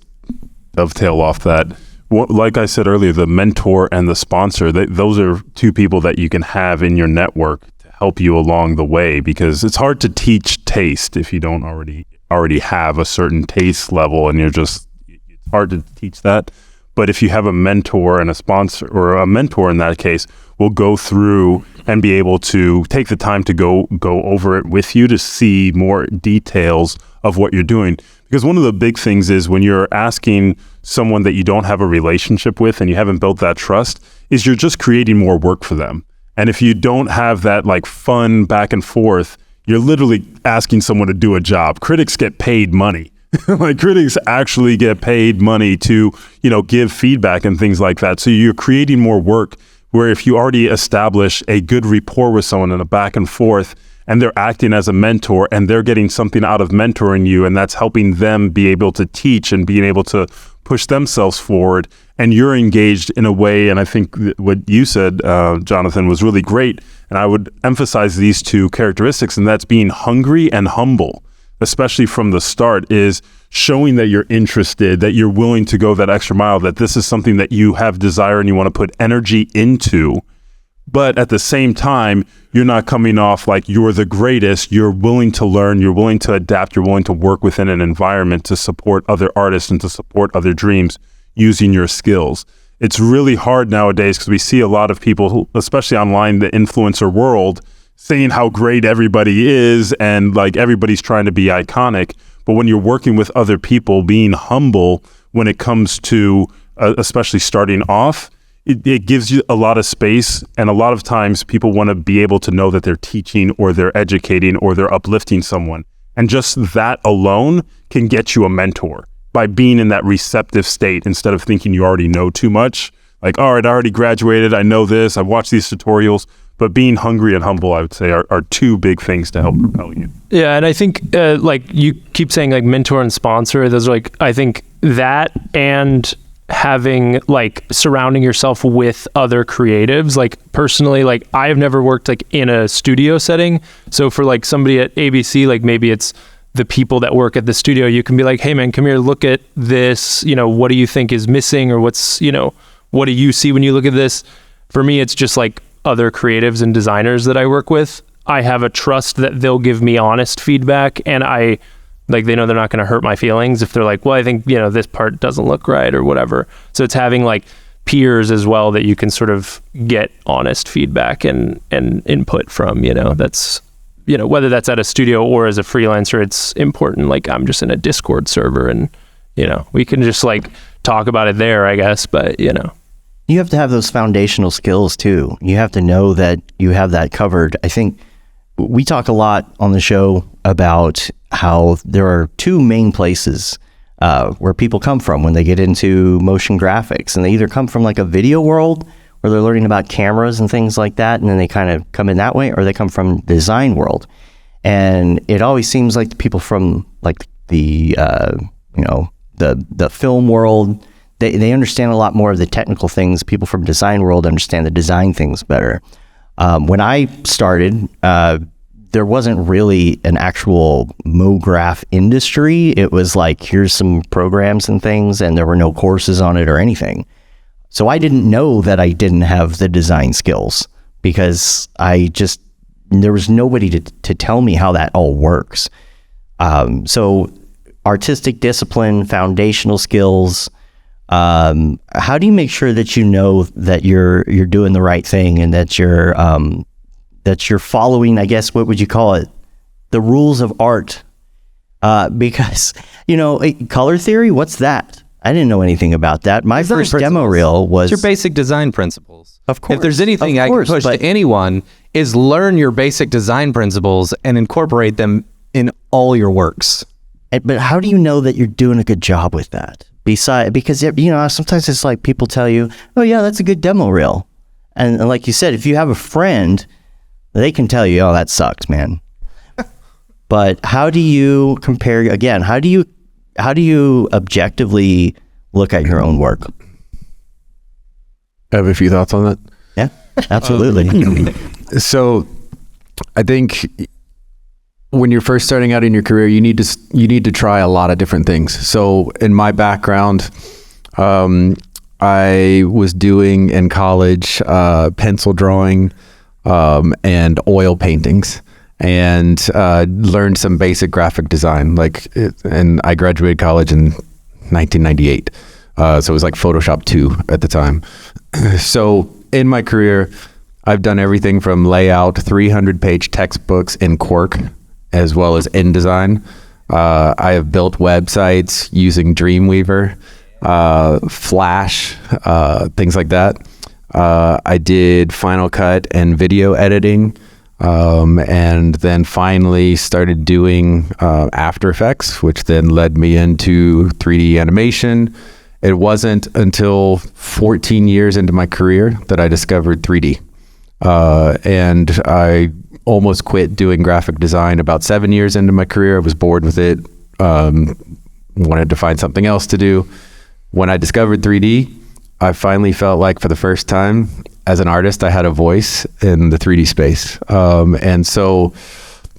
dovetail off that, like I said earlier, the mentor and the sponsor, those are two people that you can have in your network to help you along the way, because it's hard to teach taste if you don't already have a certain taste level, and it's hard to teach that. But if you have a mentor and a sponsor, or a mentor in that case, will go through and be able to take the time to go over it with you to see more details of what you're doing. Because one of the big things is when you're asking someone that you don't have a relationship with and you haven't built that trust, is you're just creating more work for them. And if you don't have that like fun back and forth, you're literally asking someone to do a job. Critics get paid money. Like, critics actually get paid money to, you know, give feedback and things like that. So you're creating more work, where if you already establish a good rapport with someone and a back and forth, and they're acting as a mentor and they're getting something out of mentoring you, and that's helping them be able to teach and being able to push themselves forward, and you're engaged in a way. And I think what you said, Jonathan, was really great. And I would emphasize these two characteristics, and that's being hungry and humble, especially from the start, is showing that you're interested, that you're willing to go that extra mile, that this is something that you have desire and you want to put energy into. But at the same time, you're not coming off like you're the greatest. You're willing to learn, you're willing to adapt, you're willing to work within an environment to support other artists and to support other dreams using your skills. It's really hard nowadays because we see a lot of people, especially online, the influencer world, saying how great everybody is and like everybody's trying to be iconic. But when you're working with other people, being humble when it comes to especially starting off, it gives you a lot of space. And a lot of times people want to be able to know that they're teaching or they're educating or they're uplifting someone. And just that alone can get you a mentor by being in that receptive state instead of thinking you already know too much. Like, all right, I already graduated. I know this. I've watched these tutorials. But being hungry and humble, I would say, are two big things to help propel you. Yeah, and I think, like, you keep saying, like, mentor and sponsor. Those are, like, I think that and having, like, surrounding yourself with other creatives. Like, personally, like, I have never worked, like, in a studio setting. So for, like, somebody at ABC, like, maybe it's the people that work at the studio. You can be like, hey, man, come here, look at this. You know, what do you think is missing? Or what's, you know, what do you see when you look at this? For me, it's just, like, other creatives and designers that I work with. I have a trust that they'll give me honest feedback, and I, like, they know they're not going to hurt my feelings if they're like, well, I think, you know, this part doesn't look right or whatever. So it's having like peers as well that you can sort of get honest feedback and input from, you know. That's, you know, whether that's at a studio or as a freelancer, it's important. Like, I'm just in a Discord server and, you know, we can just like talk about it there, I guess, but, you know. You have to have those foundational skills too. You have to know that you have that covered. I think we talk a lot on the show about how there are two main places where people come from when they get into motion graphics. And they either come from like a video world where they're learning about cameras and things like that, and then they kind of come in that way, or they come from the design world. And it always seems like the people from like the, you know, the film world, they understand a lot more of the technical things. People from design world understand the design things better. When I started, there wasn't really an actual MoGraph industry. It was like, here's some programs and things, and there were no courses on it or anything. So I didn't know that I didn't have the design skills because there was nobody to tell me how that all works. So artistic discipline, foundational skills. How do you make sure that you know that you're doing the right thing and that you're following, I guess, what would you call it? The rules of art. Because, color theory, what's that? I didn't know anything about that. My first demo reel was... It's your basic design principles. Of course. If there's anything I can push to anyone, is learn your basic design principles and incorporate them in all your works. But how do you know that you're doing a good job with that? Because sometimes it's like people tell you, oh yeah, that's a good demo reel. And like you said, if you have a friend, they can tell you, oh, that sucks, man. But how do you compare, again, how do you objectively look at your own work? I have a few thoughts on that. Yeah, absolutely. So I think when you're first starting out in your career, you need to try a lot of different things. So in my background, I was doing in college pencil drawing and oil paintings, and learned some basic graphic design. And I graduated college in 1998, so it was like Photoshop 2 at the time. So in my career, I've done everything from layout, 300-page textbooks in Quark, as well as InDesign. I have built websites using Dreamweaver, Flash, things like that. I did Final Cut and video editing, and then finally started doing After Effects, which then led me into 3D animation. It wasn't until 14 years into my career that I discovered 3D. And I almost quit doing graphic design about 7 years into my career. I was bored with it, wanted to find something else to do. When I discovered 3D, I finally felt like for the first time as an artist, I had a voice in the 3D space. And so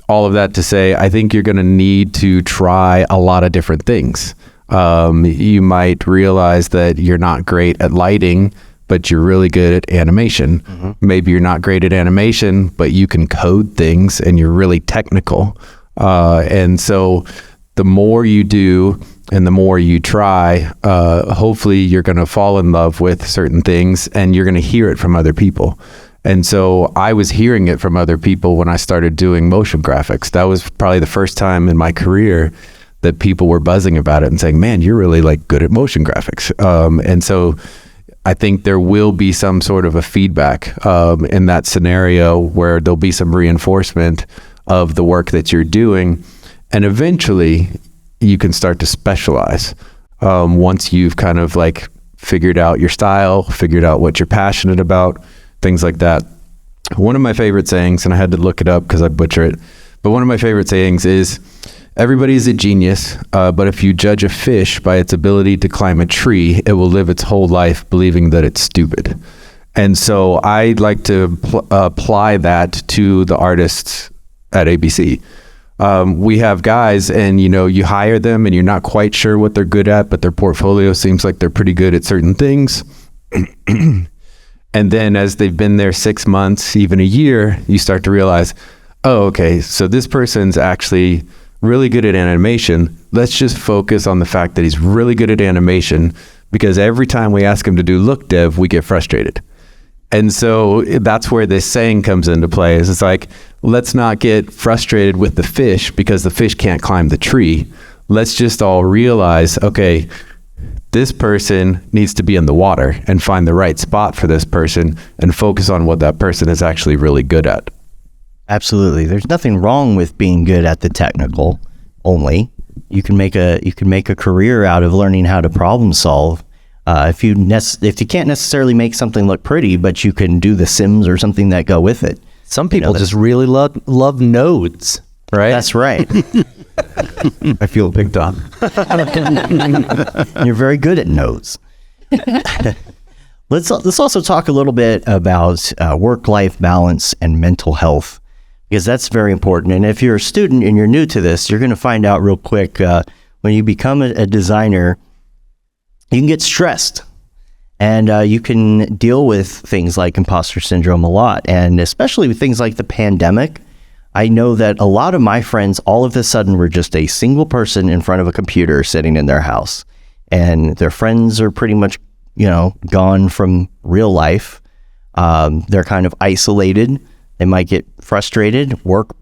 all of that to say, I think you're going to need to try a lot of different things. You might realize that you're not great at lighting, but you're really good at animation. Mm-hmm. Maybe you're not great at animation, but you can code things and you're really technical. And so the more you do and the more you try, hopefully you're going to fall in love with certain things and you're going to hear it from other people. And so I was hearing it from other people when I started doing motion graphics. That was probably the first time in my career that people were buzzing about it and saying, man, you're really good at motion graphics. And so I think there will be some sort of a feedback in that scenario where there'll be some reinforcement of the work that you're doing. And eventually you can start to specialize once you've kind of figured out your style, figured out what you're passionate about, things like that. One of my favorite sayings, and I had to look it up because I butcher it, but one of my favorite sayings is, everybody is a genius, but if you judge a fish by its ability to climb a tree, it will live its whole life believing that it's stupid. And so I like to apply that to the artists at ABC. We have guys and, you hire them and you're not quite sure what they're good at, but their portfolio seems like they're pretty good at certain things. And then as they've been there 6 months, even a year, you start to realize, oh, okay, so this person's actually really good at animation. Let's just focus on the fact that he's really good at animation, because every time we ask him to do look dev, we get frustrated. And so that's where this saying comes into play, is it's like, let's not get frustrated with the fish because the fish can't climb the tree. Let's just all realize, okay, this person needs to be in the water, and find the right spot for this person and focus on what that person is actually really good at. Absolutely. There's nothing wrong with being good at the technical only. You can make a career out of learning how to problem solve. If you can't necessarily make something look pretty, but you can do the Sims or something that go with it. Some people just really love nodes, right? That's right. I feel picked on. You're very good at nodes. Let's also talk a little bit about work-life balance and mental health, because that's very important. And if you're a student and you're new to this, you're going to find out real quick when you become a designer, you can get stressed. And you can deal with things like imposter syndrome a lot. And especially with things like the pandemic, I know that a lot of my friends all of a sudden were just a single person in front of a computer sitting in their house. And their friends are pretty much, gone from real life. They're kind of isolated. They might get frustrated. Work,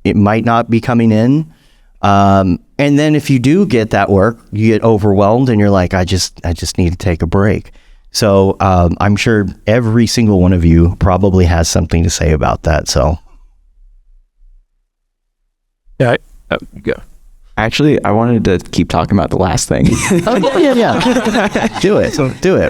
it might not be coming in. And then if you do get that work, you get overwhelmed and you're like, I just need to take a break. So I'm sure every single one of you probably has something to say about that. So, yeah, go. Actually, I wanted to keep talking about the last thing. yeah. Do it.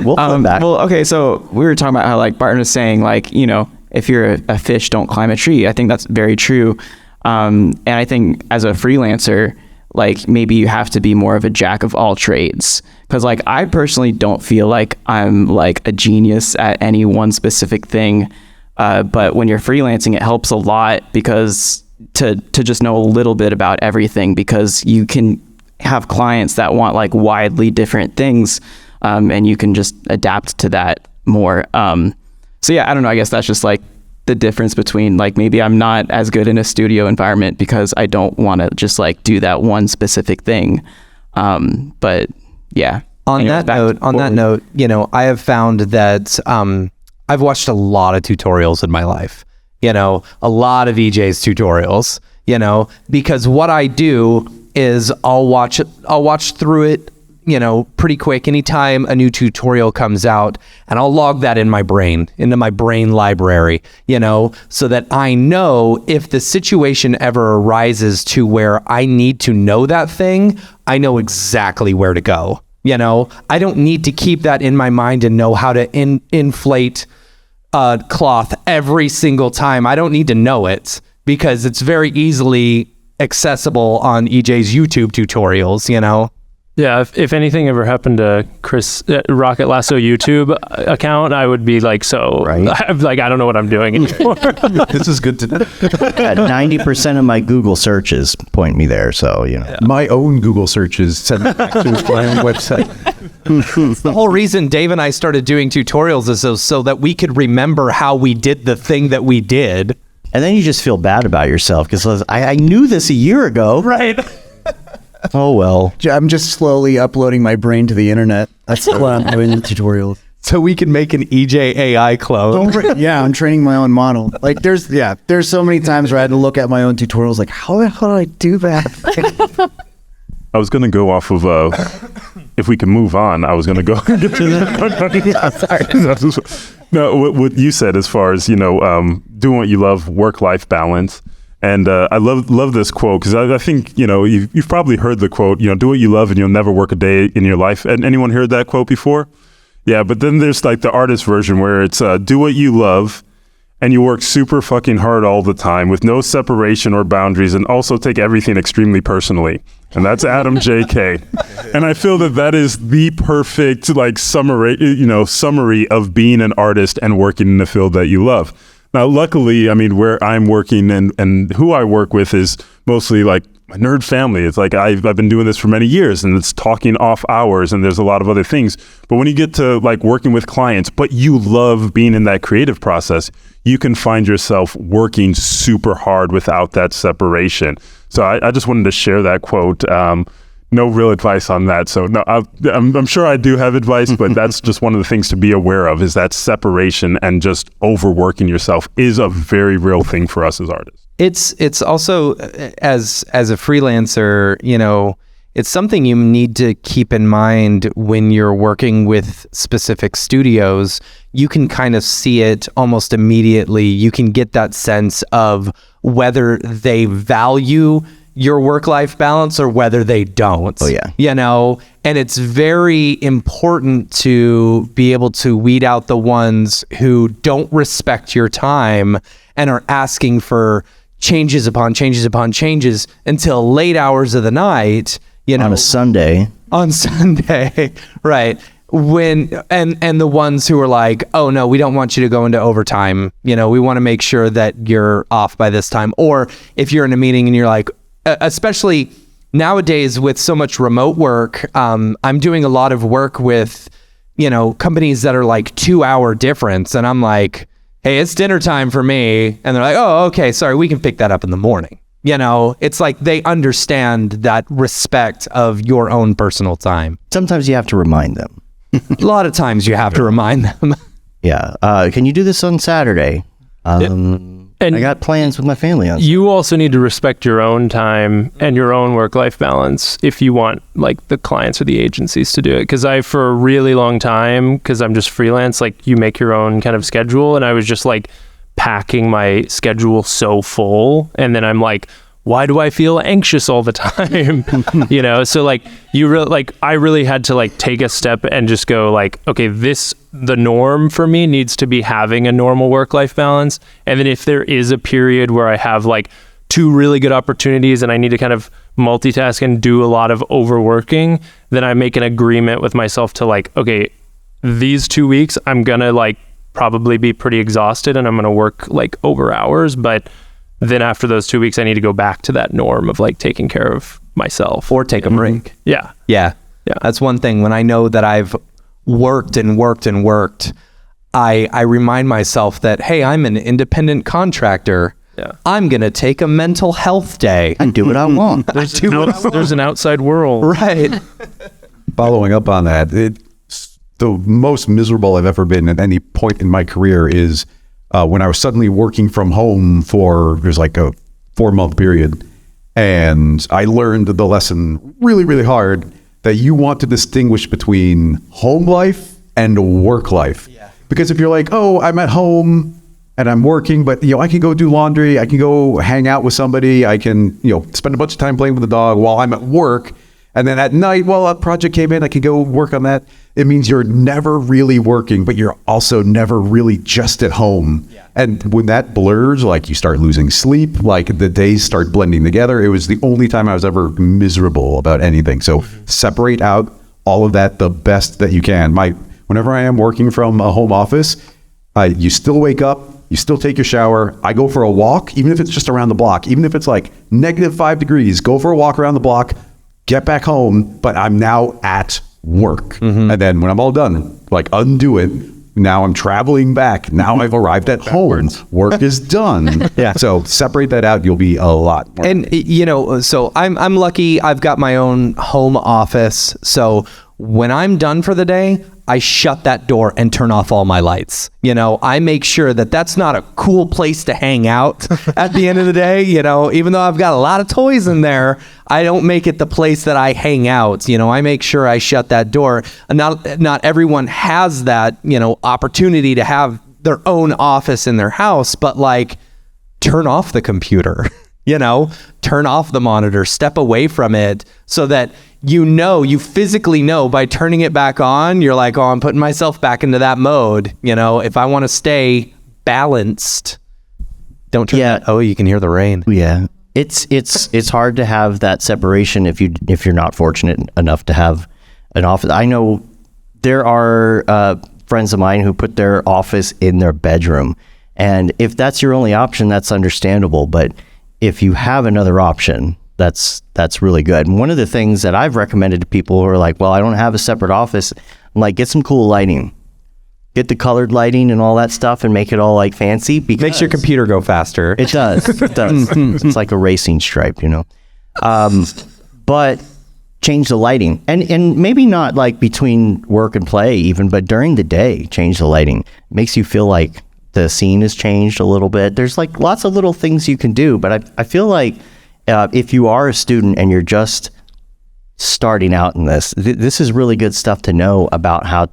We'll come back. Well, okay. So we were talking about how, like Barton was saying, like, if you're a fish, don't climb a tree. I think that's very true. And I think as a freelancer, like maybe you have to be more of a jack of all trades. Because like I personally don't feel like I'm like a genius at any one specific thing. But when you're freelancing, it helps a lot because to just know a little bit about everything, because you can have clients that want like widely different things, and you can just adapt to that more. So yeah, I don't know. I guess that's just like the difference between like maybe I'm not as good in a studio environment because I don't want to just like do that one specific thing. But yeah. On that note, I have found that I've watched a lot of tutorials in my life. A lot of EJ's tutorials. Because what I do is I'll watch through it, pretty quick anytime a new tutorial comes out, and I'll log that into my brain library, so that I know if the situation ever arises to where I need to know that thing, I know exactly where to go. I don't need to keep that in my mind and know how to inflate cloth every single time. I don't need to know it because it's very easily accessible on EJ's YouTube tutorials, Yeah, if anything ever happened to Chris Rocket Lasso YouTube account, I would be like, right. Like, I don't know what I'm doing anymore. This is good to know. 90% of my Google searches point me there, so Yeah. My own Google searches send me back to my own website. The whole reason Dave and I started doing tutorials is so that we could remember how we did the thing that we did. And then you just feel bad about yourself because I knew this a year ago. Right. Oh, well. I'm just slowly uploading my brain to the internet. That's what I'm doing in tutorials. So we can make an EJ AI clone. Yeah, I'm training my own model. Like there's so many times where I had to look at my own tutorials like, how the hell did I do that? I was going to go off of, if we can move on, I was going to go get to that. No, what you said as far as, doing what you love, work-life balance. And I love this quote because I think, you've probably heard the quote, do what you love and you'll never work a day in your life. And anyone heard that quote before? Yeah, but then there's like the artist version where it's do what you love and you work super fucking hard all the time with no separation or boundaries and also take everything extremely personally. And that's Adam J.K. And I feel that is the perfect like summary of being an artist and working in the field that you love. Now, luckily, where I'm working and who I work with is mostly like my nerd family. It's like I've been doing this for many years and it's talking off hours and there's a lot of other things. But when you get to like working with clients, but you love being in that creative process, you can find yourself working super hard without that separation. So I just wanted to share that quote. No real advice on that. So no, I'm sure I do have advice, but that's just one of the things to be aware of is that separation and just overworking yourself is a very real thing for us as artists. It's also as a freelancer, it's something you need to keep in mind when you're working with specific studios. You can kind of see it almost immediately. You can get that sense of whether they value your work-life balance or whether they don't. Oh yeah. And it's very important to be able to weed out the ones who don't respect your time and are asking for changes upon changes upon changes until late hours of the night, on a Sunday. On Sunday, right. and the ones who are like, oh no, we don't want you to go into overtime. You know, we want to make sure that you're off by this time. Or if you're in a meeting and you're like, especially nowadays with so much remote work, I'm doing a lot of work with, you know, companies that are like 2-hour difference. And I'm like, hey, it's dinner time for me. And they're like, oh, okay, sorry, we can pick that up in the morning. You know, it's like they understand that respect of your own personal time. Sometimes you have to remind them. A lot of times you have to remind them. Yeah. Can you do this on Saturday? And I got plans with my family on. You also need to respect your own time and your own work-life balance if you want like the clients or the agencies to do it. Because for a really long time, because I'm just freelance, like you make your own kind of schedule, and I was just like packing my schedule so full, and then I'm like, why do I feel anxious all the time? You know, so like I really had to like take a step and just go like, okay, the norm for me needs to be having a normal work-life balance. And then if there is a period where I have like 2 really good opportunities and I need to kind of multitask and do a lot of overworking, then I make an agreement with myself to like, okay, these 2 weeks, I'm gonna like probably be pretty exhausted and I'm gonna work like over hours, but then after those 2 weeks, I need to go back to that norm of like taking care of myself. Or take a break. Yeah. Yeah. That's one thing. When I know that I've worked and worked and worked, I remind myself that, hey, I'm an independent contractor. Yeah. I'm going to take a mental health day. I do what I want. There's an outside world. Right. Following up on that, the most miserable I've ever been at any point in my career is when I was suddenly working from home for, there's like a 4-month period. And I learned the lesson really, really hard that you want to distinguish between home life and work life. Yeah. Because if you're like, oh, I'm at home and I'm working, but I can go do laundry, I can go hang out with somebody, I can, spend a bunch of time playing with the dog while I'm at work. And then at night, well, a project came in, I can go work on that. It means you're never really working, but you're also never really just at home. Yeah. And when that blurs, like you start losing sleep, like the days start blending together. It was the only time I was ever miserable about anything. So separate out all of that the best that you can. Whenever I am working from a home office, you still wake up, you still take your shower. I go for a walk, even if it's just around the block, even if it's like -5 degrees, go for a walk around the block, get back home, but I'm now at work. And then when I'm all done, like undo it. Now I'm traveling back. Now I've arrived at home. Work is done. Yeah. So separate that out. You'll be a lot more. And so I'm lucky. I've got my own home office. So when I'm done for the day, I shut that door and turn off all my lights. I make sure that that's not a cool place to hang out at the end of the day. Even though I've got a lot of toys in there, I don't make it the place that I hang out. I make sure I shut that door. And not everyone has that, opportunity to have their own office in their house, but like turn off the computer, turn off the monitor, step away from it so that you physically know by turning it back on, you're like, oh, I'm putting myself back into that mode. If I want to stay balanced, don't turn that. Oh, you can hear the rain. Yeah. It's hard to have that separation if you're not fortunate enough to have an office. I know there are friends of mine who put their office in their bedroom. And if that's your only option, that's understandable. But if you have another option, that's really good. And one of the things that I've recommended to people who are like, well, I don't have a separate office, I'm like, get some cool lighting. Get the colored lighting and all that stuff and make it all like fancy. Because makes your computer go faster. It does. It does. It's like a racing stripe, But change the lighting. And maybe not like between work and play even, but during the day, change the lighting. It makes you feel like the scene has changed a little bit. There's like lots of little things you can do, but I feel like if you are a student and you're just starting out in this, this is really good stuff to know about how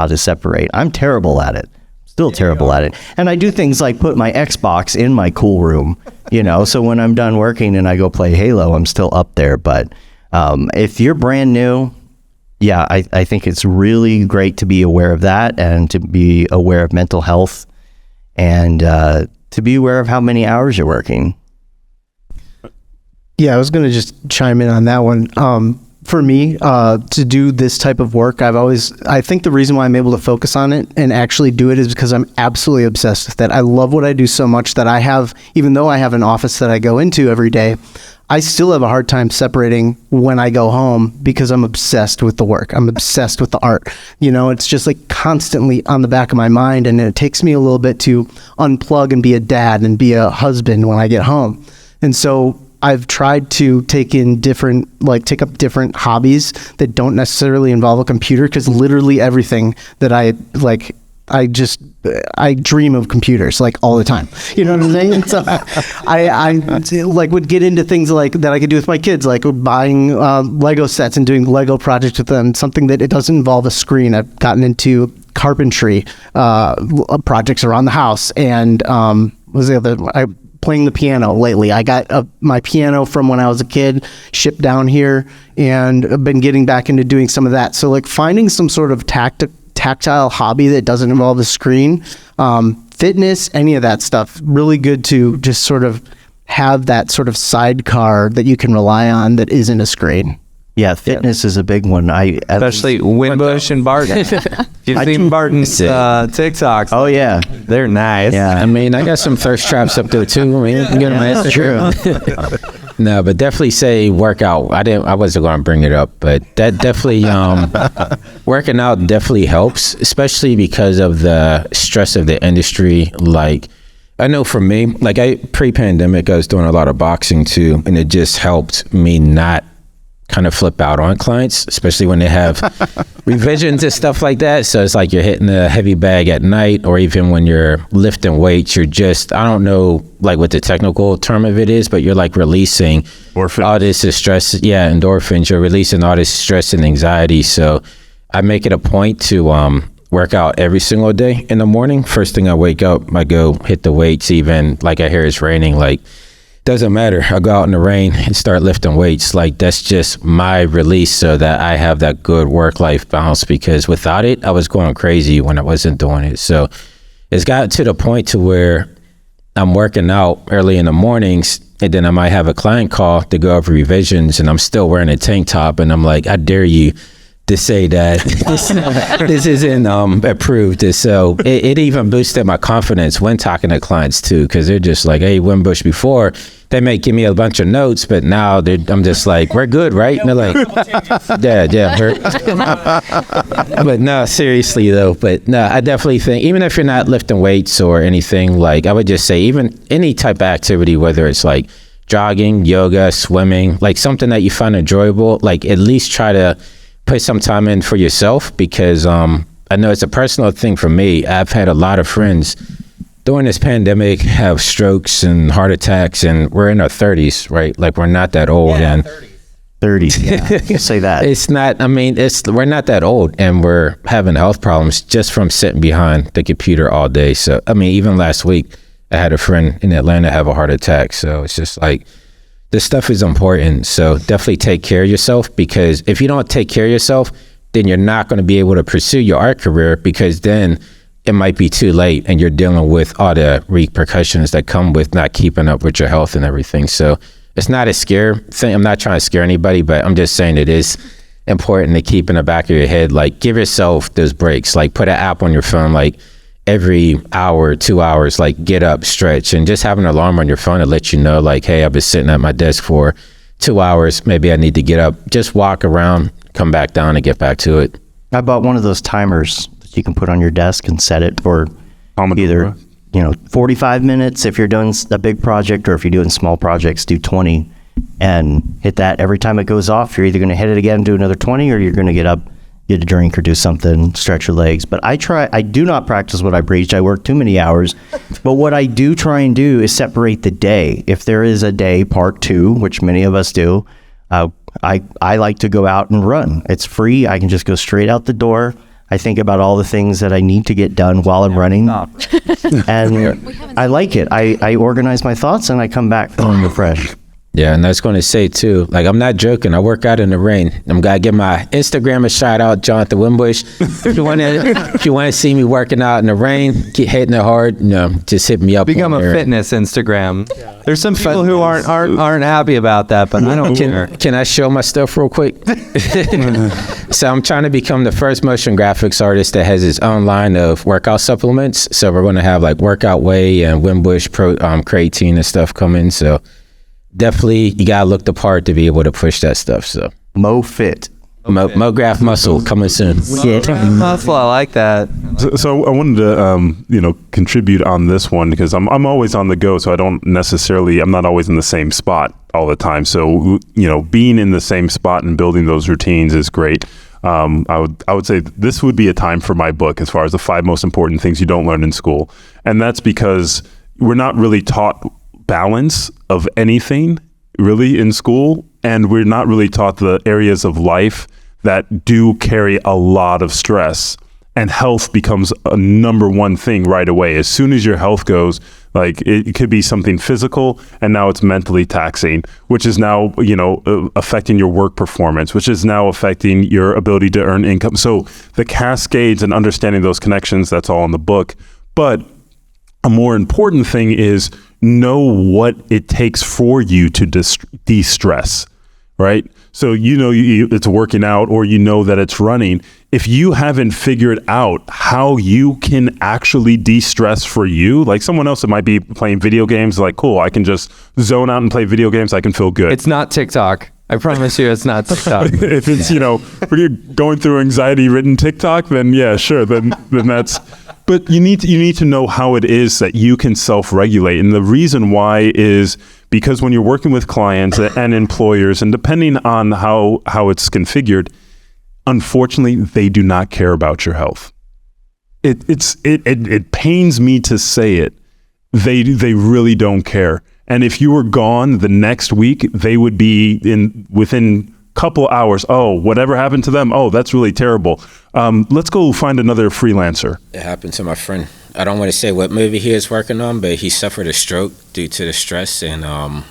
to separate. I'm terrible at it. Still terrible at it. And I do things like put my Xbox in my cool room, so when I'm done working and I go play Halo, I'm still up there. But if you're brand new, yeah, I think it's really great to be aware of that and to be aware of mental health and to be aware of how many hours you're working. Yeah, I was going to just chime in on that one. for me, to do this type of work, I think the reason why I'm able to focus on it and actually do it is because I'm absolutely obsessed with it. I love what I do so much that even though I have an office that I go into every day, I still have a hard time separating when I go home because I'm obsessed with the work. I'm obsessed with the art. It's just like constantly on the back of my mind, and it takes me a little bit to unplug and be a dad and be a husband when I get home. And so I've tried to take up different hobbies that don't necessarily involve a computer, because literally everything that I dream of computers like all the time. You know what I'm saying? So I like would get into things like that I could do with my kids, like buying Lego sets and doing Lego projects with them, something that it doesn't involve a screen. I've gotten into carpentry projects around the house, and playing the piano lately. I got my piano from when I was a kid shipped down here, and I've been getting back into doing some of that. So like finding some sort of tactile hobby that doesn't involve a screen, fitness, any of that stuff, really good to just sort of have that sort of sidecar that you can rely on that isn't a screen. Yeah, fitness is a big one. Especially Winbush and Barton. You've seen Barton's TikToks. Oh, yeah. They're nice. Yeah. I mean, I got some thirst traps up there too. I mean, you can get them answer. True. No, but definitely say workout. I wasn't going to bring it up, but that definitely working out definitely helps, especially because of the stress of the industry. Like, I know for me, like pre-pandemic, I was doing a lot of boxing too, and it just helped me not kind of flip out on clients, especially when they have revisions and stuff like that. So it's like you're hitting a heavy bag at night, or even when you're lifting weights, you're just, I don't know like what the technical term of it is, but you're like releasing endorphins. All this stress. Yeah, endorphins. You're releasing all this stress and anxiety. So I make it a point to work out every single day in the morning. First thing I wake up, I go hit the weights, even like I hear it's raining, like doesn't matter. I go out in the rain and start lifting weights. Like that's just my release so that I have that good work-life balance, because without it, I was going crazy when I wasn't doing it. So it's got to the point to where I'm working out early in the mornings, and then I might have a client call to go over revisions, and I'm still wearing a tank top, and I'm like, I dare you to say that this isn't approved. So it even boosted my confidence when talking to clients too, because they're just like, hey, Winbush, before they may give me a bunch of notes, but now I'm just like, we're good, right? And they're like, yeah. But no, seriously though, but no, I definitely think even if you're not lifting weights or anything, like I would just say even any type of activity, whether it's like jogging, yoga, swimming, like something that you find enjoyable, like at least try to put some time in for yourself, because I know it's a personal thing for me. I've had a lot of friends during this pandemic have strokes and heart attacks, and we're in our 30s, right? Like we're not that old. Yeah, and 30s. Yeah. Say that. It's not, I mean, we're not that old, and we're having health problems just from sitting behind the computer all day. So, I mean, even last week, I had a friend in Atlanta have a heart attack. So it's just like, this stuff is important. So definitely take care of yourself, because if you don't take care of yourself, then you're not going to be able to pursue your art career, because then it might be too late and you're dealing with all the repercussions that come with not keeping up with your health and everything. So it's not a scare thing. I'm not trying to scare anybody, but I'm just saying it is important to keep in the back of your head. Like give yourself those breaks, like put an app on your phone, like every hour, 2 hours, like get up, stretch, and just have an alarm on your phone to let you know, like, hey, I've been sitting at my desk for 2 hours. Maybe I need to get up, just walk around, come back down and get back to it. I bought one of those timers that you can put on your desk and set it for either, 45 minutes if you're doing a big project, or if you're doing small projects, do 20 and hit that. Every time it goes off, you're either going to hit it again, do another 20, or you're going to get up, get a drink, or do something, stretch your legs. But I do not practice what I preach. I work too many hours. But what I do try and do is separate the day. If there is a day part 2, which many of us do, I like to go out and run. It's free. I can just go straight out the door. I think about all the things that I need to get done while I'm running. And I like it. I organize my thoughts and I come back feeling refreshed. Yeah, and I was going to say too, like I'm not joking. I work out in the rain. I'm gonna give my Instagram a shout out, Jonathan Winbush. If you want to see me working out in the rain, keep hitting it hard, just hit me up. Become a fitness Instagram. Yeah. There's some people who aren't happy about that, but I don't care. Can I show my stuff real quick? So I'm trying to become the first motion graphics artist that has its own line of workout supplements. So we're going to have like Workout Whey and Winbush creatine and stuff coming. So definitely, you gotta look the part to be able to push that stuff. So MoFit. MoGraph Muscle coming soon. Muscle, I like that. So I wanted to, contribute on this one because I'm always on the go, so I'm not always in the same spot all the time. So being in the same spot and building those routines is great. I would say this would be a time for my book as far as the 5 most important things you don't learn in school, and that's because we're not really taught balance of anything really in school, and we're not really taught the areas of life that do carry a lot of stress, and health becomes a number one thing right away. As soon as your health goes, like it could be something physical, and now it's mentally taxing, which is now affecting your work performance, which is now affecting your ability to earn income. So the cascades and understanding those connections, that's all in the book. But a more important thing is know what it takes for you to de-stress, right? So it's working out, or that it's running. If you haven't figured out how you can actually de-stress for you, like someone else that might be playing video games, like, cool, I can just zone out and play video games, I can feel good. It's not TikTok. I promise you it's not TikTok. If it's, when you're going through anxiety-ridden TikTok, then yeah, sure, then that's... But you need to know how it is that you can self-regulate. And the reason why is because when you're working with clients and employers, and depending on how it's configured, unfortunately, they do not care about your health. It pains me to say it. They really don't care. And if you were gone the next week, they would be within couple hours. Oh, whatever happened to them? Oh, that's really terrible. Let's go find another freelancer. It happened to my friend. I don't want to say what movie he is working on, but he suffered a stroke due to the stress, and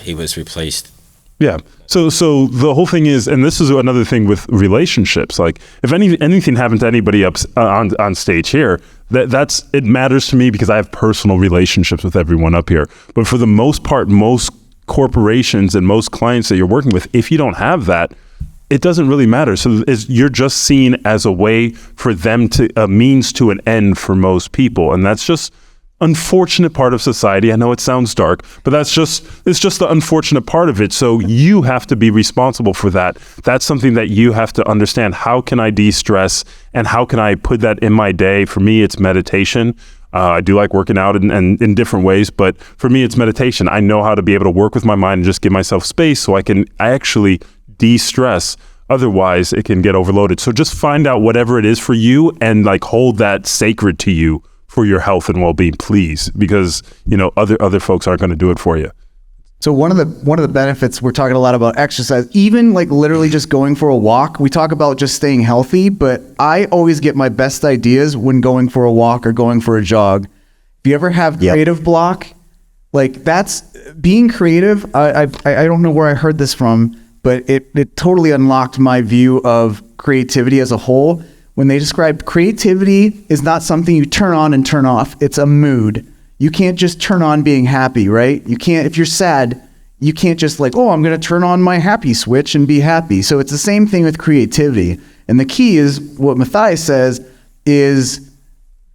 he was replaced. Yeah. So the whole thing is, and this is another thing with relationships. Like, if anything happened to anybody up on stage here, it matters to me because I have personal relationships with everyone up here. But for the most part, most corporations and most clients that you're working with, if you don't have that, it doesn't really matter. So you're just seen as a way for them a means to an end for most people. And that's just unfortunate part of society. I know it sounds dark, but it's just the unfortunate part of it. So you have to be responsible for that. That's something that you have to understand. How can I de-stress, and how can I put that in my day? For me, it's meditation. I do like working out in different ways, but for me, it's meditation. I know how to be able to work with my mind and just give myself space so I actually de-stress. Otherwise, it can get overloaded. So just find out whatever it is for you and hold that sacred to you for your health and well-being, please, because other folks aren't going to do it for you. So one of the benefits, we're talking a lot about exercise, even literally just going for a walk. We talk about just staying healthy, but I always get my best ideas when going for a walk or going for a jog. If you ever have creative block, that's being creative. I don't know where I heard this from, but it totally unlocked my view of creativity as a whole. When they described creativity is not something you turn on and turn off. It's a mood. You can't just turn on being happy, right? You can't, if you're sad, you can't just I'm going to turn on my happy switch and be happy. So it's the same thing with creativity. And the key is what Matthias says is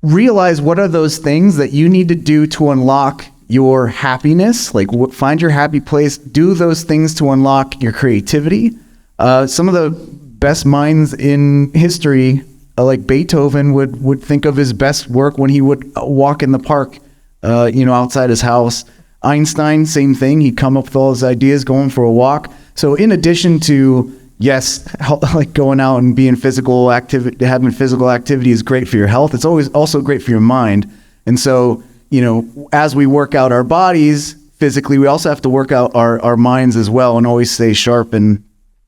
realize what are those things that you need to do to unlock your happiness. Find your happy place, do those things to unlock your creativity. Some of the best minds in history, like Beethoven, would think of his best work when he would walk in the park, outside his house. Einstein, same thing. He'd come up with all his ideas going for a walk. So in addition to, yes, going out and being physical activity, having physical activity is great for your health. It's always also great for your mind. And so, as we work out our bodies physically, we also have to work out our minds as well and always stay sharp. And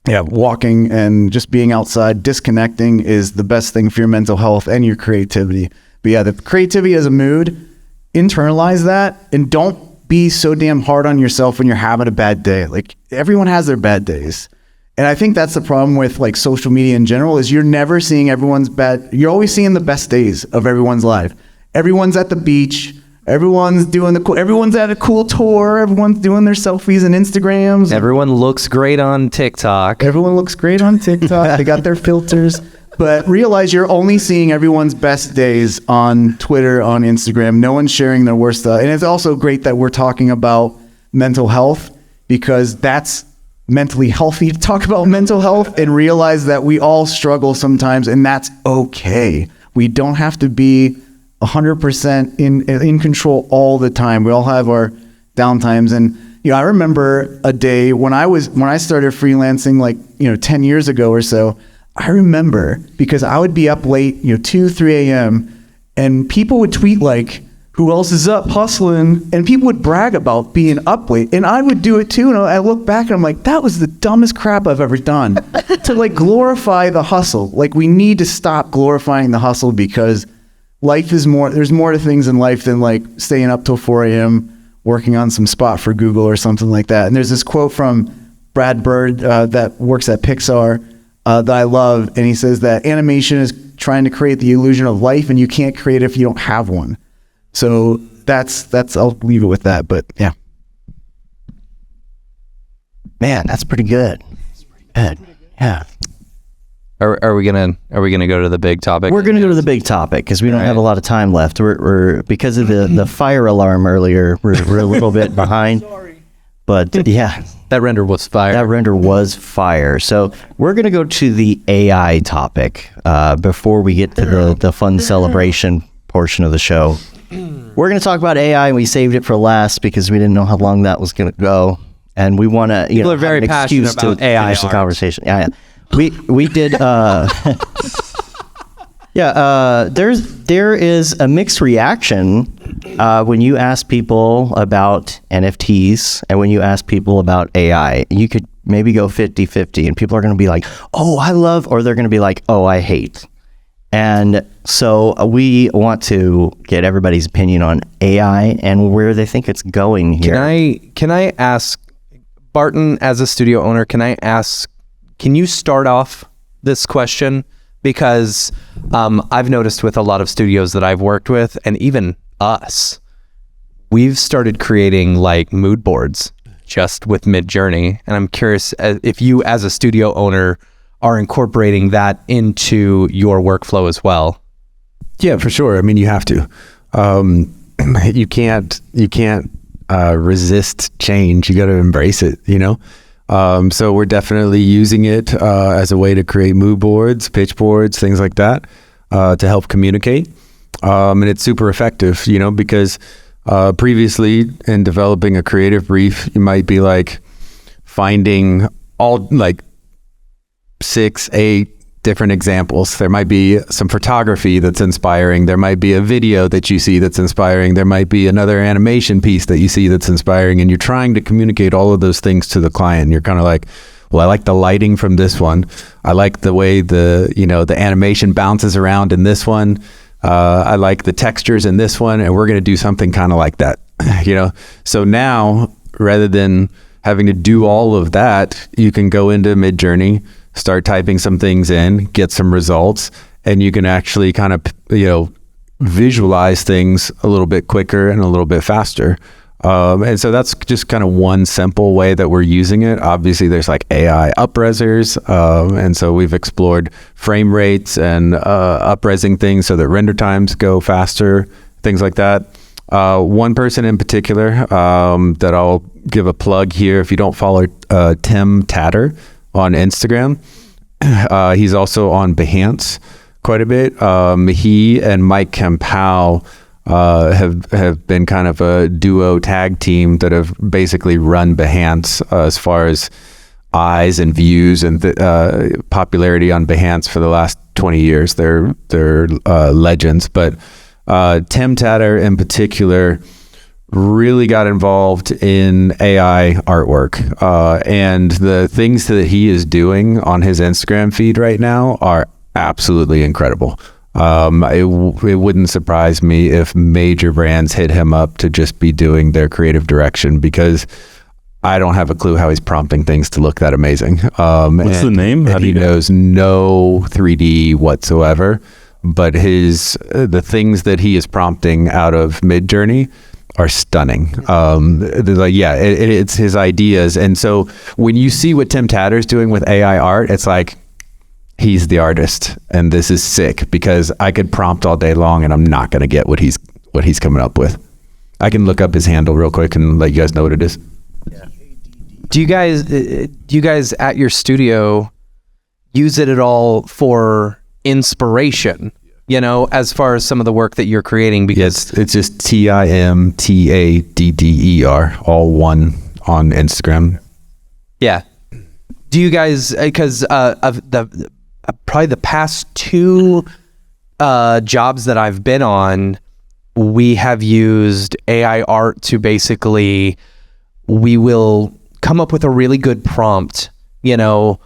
walking and just being outside, disconnecting is the best thing for your mental health and your creativity. But the creativity as a mood, internalize that and don't be so damn hard on yourself when you're having a bad day. Like, everyone has their bad days. And I think that's the problem with like social media in general, is you're never seeing everyone's you're always seeing the best days of everyone's life. Everyone's at the beach. Everyone's doing everyone's at a cool tour. Everyone's doing their selfies and Instagrams. Everyone looks great on TikTok. Everyone looks great on TikTok. They got their filters. But realize you're only seeing everyone's best days on Twitter, on Instagram. No one's sharing their worst stuff. And it's also great that we're talking about mental health, because that's mentally healthy to talk about mental health and realize that we all struggle sometimes, and that's okay. We don't have to be 100% in control all the time. We all have our downtimes. And I remember a day when I started freelancing, like 10 years ago or so. I remember, because I would be up late, 2, 3 a.m. and people would tweet like, who else is up hustling? And people would brag about being up late, and I would do it too. And I look back and I'm like, that was the dumbest crap I've ever done to like glorify the hustle. Like, we need to stop glorifying the hustle, because life is more, there's more to things in life than like staying up till 4 a.m. working on some spot for Google or something like that. And there's this quote from Brad Bird that works at Pixar that I love. And he says that animation is trying to create the illusion of life, and you can't create it if you don't have one. So that's I'll leave it with that. But yeah. Man, that's pretty good. Good. Yeah. Are we gonna go to the big topic? We're gonna go to the big topic because we don't have a lot of time left. We're because of the fire alarm earlier. We're a little bit behind. But yeah, that render was fire. So we're gonna go to the AI topic before we get to the fun celebration portion of the show. We're gonna talk about AI, and we saved it for last because we didn't know how long that was gonna go, and we want to people are very passionate about AI finish the conversation. Yeah. We did there is a mixed reaction when you ask people about NFTs and when you ask people about AI. You could maybe go 50-50, and people are going to be like, oh, I love, or they're going to be like, oh, I hate. And so we want to get everybody's opinion on AI and where they think it's going here. Can I ask, Barton, as a studio owner, can you start off this question? Because I've noticed with a lot of studios that I've worked with, and even us, we've started creating like mood boards just with Midjourney. And I'm curious if you as a studio owner are incorporating that into your workflow as well. Yeah, for sure. I mean, you have to. You can't resist change. You got to embrace it, So we're definitely using it as a way to create mood boards, pitch boards, things like that, to help communicate. And it's super effective, because previously in developing a creative brief, you might be like finding all like 6, 8 different examples. There might be some photography that's inspiring. There might be a video that you see that's inspiring. There might be another animation piece that you see that's inspiring, and you're trying to communicate all of those things to the client. And you're kind of like, well, I like the lighting from this one. I like the way the animation bounces around in this one. I like the textures in this one, and we're going to do something kind of like that, So now, rather than having to do all of that, you can go into Midjourney, start typing some things in, get some results, and you can actually kind of, visualize things a little bit quicker and a little bit faster. And so that's just kind of one simple way that we're using it. Obviously, there's like AI up-resers, and so we've explored frame rates and up-resing things so that render times go faster, things like that. One person in particular that I'll give a plug here, if you don't follow Tim Tatter on Instagram, he's also on Behance quite a bit. He and Mike Campau have been kind of a duo tag team that have basically run Behance as far as eyes and views and popularity on Behance for the last 20 years. They're legends, but Tim Tatter in particular really got involved in AI artwork, and the things that he is doing on his Instagram feed right now are absolutely incredible. It wouldn't surprise me if major brands hit him up to just be doing their creative direction, because I don't have a clue how he's prompting things to look that amazing. What's the name? And he knows no 3D whatsoever, but the things that he is prompting out of Midjourney are stunning. It's his ideas. And so when you see what Tim Tatter's doing with AI art, it's like, he's the artist, and this is sick, because I could prompt all day long and I'm not going to get what he's coming up with. I can look up his handle real quick and let you guys know what it is. Do you guys at your studio use it at all for inspiration? You know, as far as some of the work that you're creating, because it's just TIMTADDER, all one on Instagram. Yeah. Do you guys, because of probably the past 2 jobs that I've been on, we have used AI art to basically, we will come up with a really good prompt, you know,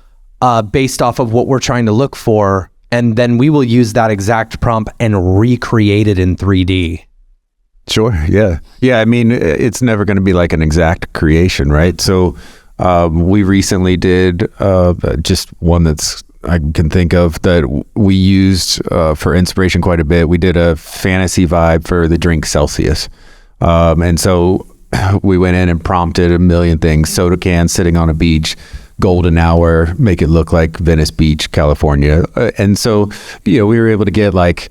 based off of what we're trying to look for, and then we will use that exact prompt and recreate it in 3D. Sure. Yeah. Yeah. I mean, it's never going to be like an exact creation, right? So we recently did just one that's I can think of that we used for inspiration quite a bit. We did a fantasy vibe for the drink Celsius. And so we went in and prompted a million things: soda can sitting on a beach, golden hour, make it look like Venice Beach, California. And so, we were able to get like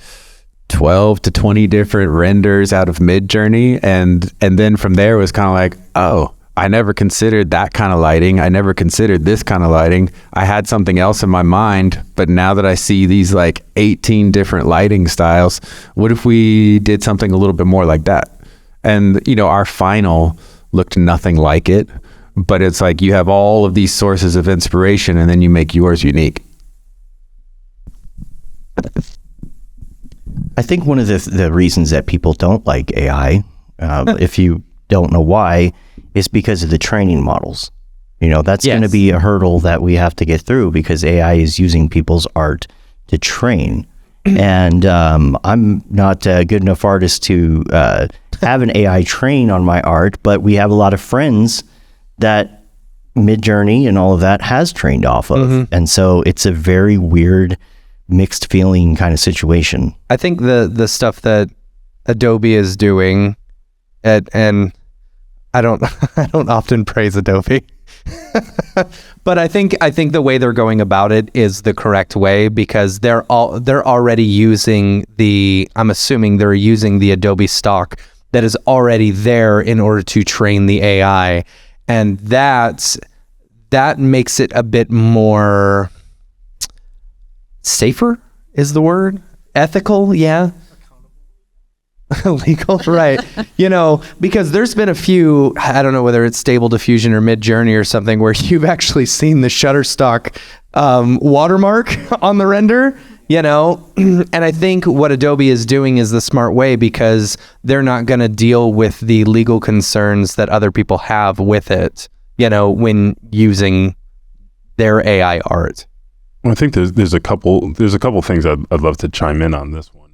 12 to 20 different renders out of Midjourney. And then from there it was kind of like, oh, I never considered that kind of lighting. I never considered this kind of lighting. I had something else in my mind, but now that I see these like 18 different lighting styles, what if we did something a little bit more like that? And, our final looked nothing like it, but it's like you have all of these sources of inspiration and then you make yours unique. I think one of the reasons that people don't like AI, if you don't know why, is because of the training models. That's going to be a hurdle that we have to get through, because AI is using people's art to train. And I'm not a good enough artist to have an AI train on my art, but we have a lot of friends that Midjourney and all of that has trained off of. Mm-hmm. And so it's a very weird, mixed feeling kind of situation. I think the stuff that Adobe is doing, and I don't often praise Adobe, but I think the way they're going about it is the correct way, because they're already using I'm assuming they're using the Adobe stock that is already there in order to train the AI, and that makes it a bit more safer is the word, ethical, yeah. Legal, right? Because there's been a few, I don't know whether it's Stable Diffusion or Midjourney or something, where you've actually seen the Shutterstock watermark on the render, and I think what Adobe is doing is the smart way, because they're not going to deal with the legal concerns that other people have with it, when using their AI art. Well, I think there's a couple things I'd love to chime in on this one.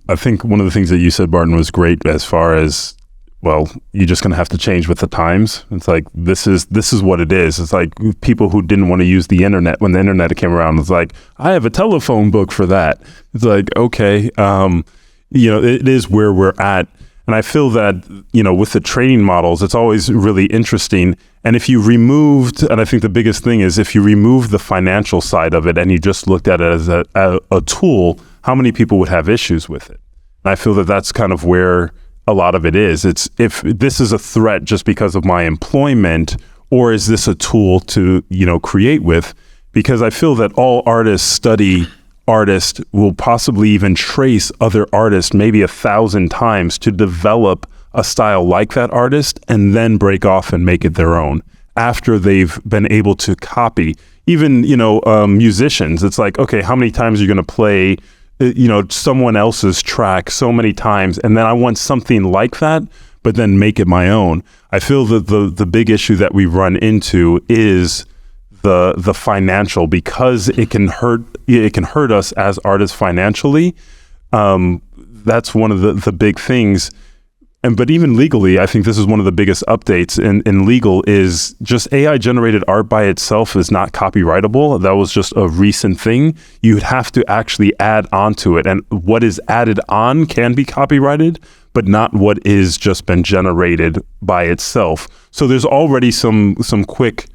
I think one of the things that you said, Barton, was great, as far as, well, you're just going to have to change with the times. It's like, this is what it is. It's like people who didn't want to use the internet when the internet came around. It's like, I have a telephone book for that. It's like, okay, it is where we're at. And I feel that, with the training models, it's always really interesting. And if you removed, and I think the biggest thing is, if you remove the financial side of it and you just looked at it as a tool, how many people would have issues with it? And I feel that that's kind of where a lot of it is. It's, if this is a threat just because of my employment, or is this a tool to, create with? Because I feel that all artists study artists, will possibly even trace other artists maybe 1,000 times to develop a style like that artist, and then break off and make it their own after they've been able to copy. Even, musicians, it's like, okay, how many times are you going to play, someone else's track so many times, and then I want something like that, but then make it my own. I feel that the big issue that we run into is the financial, because it can hurt it can hurt us as artists financially. That's one of the big things. But even legally, I think this is one of the biggest updates in legal is just AI generated art by itself is not copyrightable. That was just a recent thing. You'd have to actually add on to it. And what is added on can be copyrighted, but not what is just been generated by itself. So there's already some quick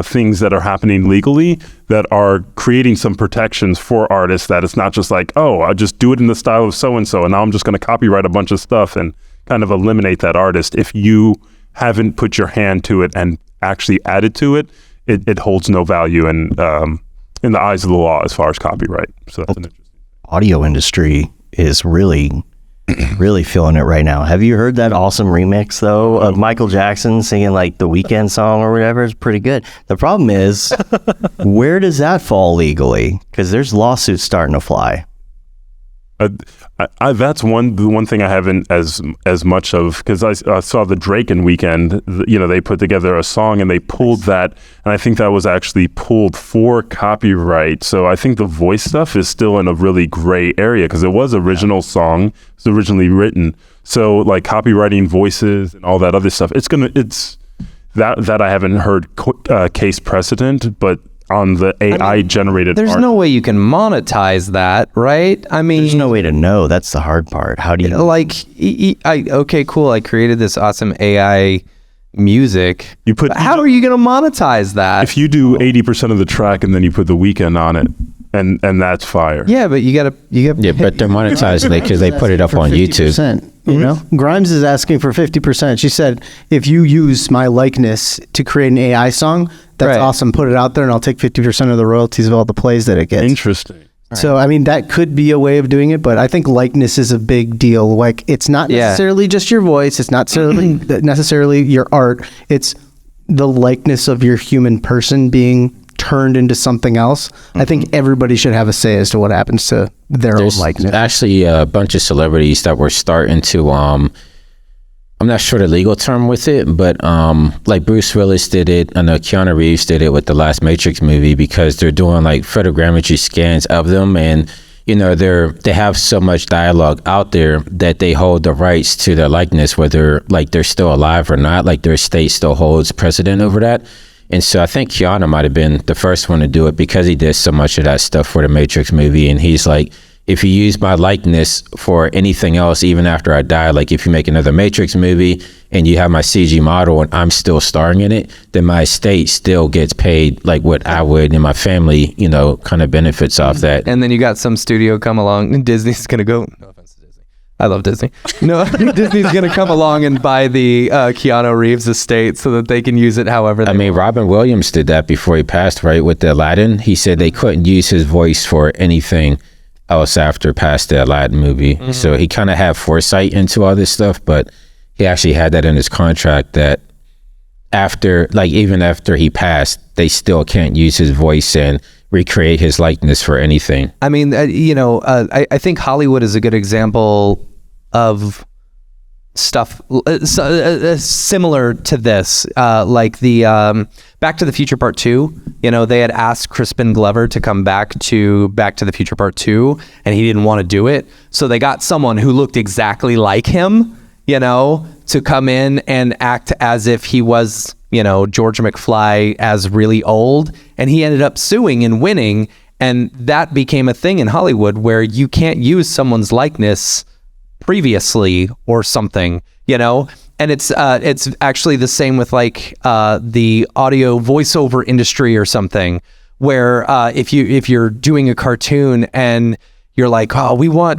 things that are happening legally that are creating some protections for artists, that it's not just like, oh, I'll just do it in the style of so-and-so, and now I'm just going to copyright a bunch of stuff and kind of eliminate that artist. If you haven't put your hand to it and actually added to it, it holds no value in the eyes of the law as far as copyright. So that's an interesting. Audio industry is really feeling it right now. Have you heard that awesome remix though of Michael Jackson singing like the Weeknd song or whatever? It's pretty good. The problem is, where does that fall legally? Because there's lawsuits starting to fly. That's the one thing I haven't as much of, because I saw the Drake and Weeknd, they put together a song and they pulled that, and I think that was actually pulled for copyright. So I think the voice stuff is still in a really gray area, because it was original song, it was originally written. So like copywriting voices and all that other stuff, it's that I haven't heard case precedent, but on the AI generated there's art. no way you can monetize that, right? I mean, there's no way to know. That's the hard part. How do you okay, cool, I created this awesome AI music. How are you going to monetize that? If you do 80% of the track and then you put the Weeknd on it, and that's fire. Yeah, but you got yeah, but they're monetizing it because they put it up on YouTube. You know, Grimes is asking for 50%. She said, if you use my likeness to create an AI song, that's awesome. Put it out there and I'll take 50% of the royalties of all the plays that it gets. Interesting. So, I mean, that could be a way of doing it, but I think likeness is a big deal. Like, it's not necessarily just your voice. It's not necessarily your art. It's the likeness of your human person being turned into something else. I think everybody should have a say as to what happens to their own likeness. Actually a bunch of celebrities that were starting to I'm not sure the legal term with it, but like Bruce Willis did it. I know Keanu Reeves did it with the last Matrix movie, because they're doing like photogrammetry scans of them, and they have so much dialogue out there that they hold the rights to their likeness, whether like they're still alive or not. Like their state still holds precedent over that. And so I think Keanu might have been the first one to do it, because he did so much of that stuff for the Matrix movie. And he's like, if you use my likeness for anything else, even after I die, like if you make another Matrix movie and you have my CG model and I'm still starring in it, then my estate still gets paid like what I would, and my family, kind of benefits off that. And then you got some studio come along, and Disney's going to go, no offense to Disney, I love Disney. No, Disney's going to come along and buy the Keanu Reeves estate so that they can use it however they want. Robin Williams did that before he passed, right? With the Aladdin, he said they couldn't use his voice for anything else after past the Aladdin movie. Mm-hmm. So he kind of had foresight into all this stuff, but he actually had that in his contract that even after he passed, they still can't use his voice and recreate his likeness for anything. I mean, I think Hollywood is a good example of stuff similar to this, like the Back to the Future Part 2. They had asked Crispin Glover to come back to the Future Part 2, and he didn't want to do it. So they got someone who looked exactly like him, to come in and act as if he was, George McFly as really old. And he ended up suing and winning. And that became a thing in Hollywood where you can't use someone's likeness previously or something, and it's actually the same with like the audio voiceover industry or something, where if you're doing a cartoon and you're like, oh, we want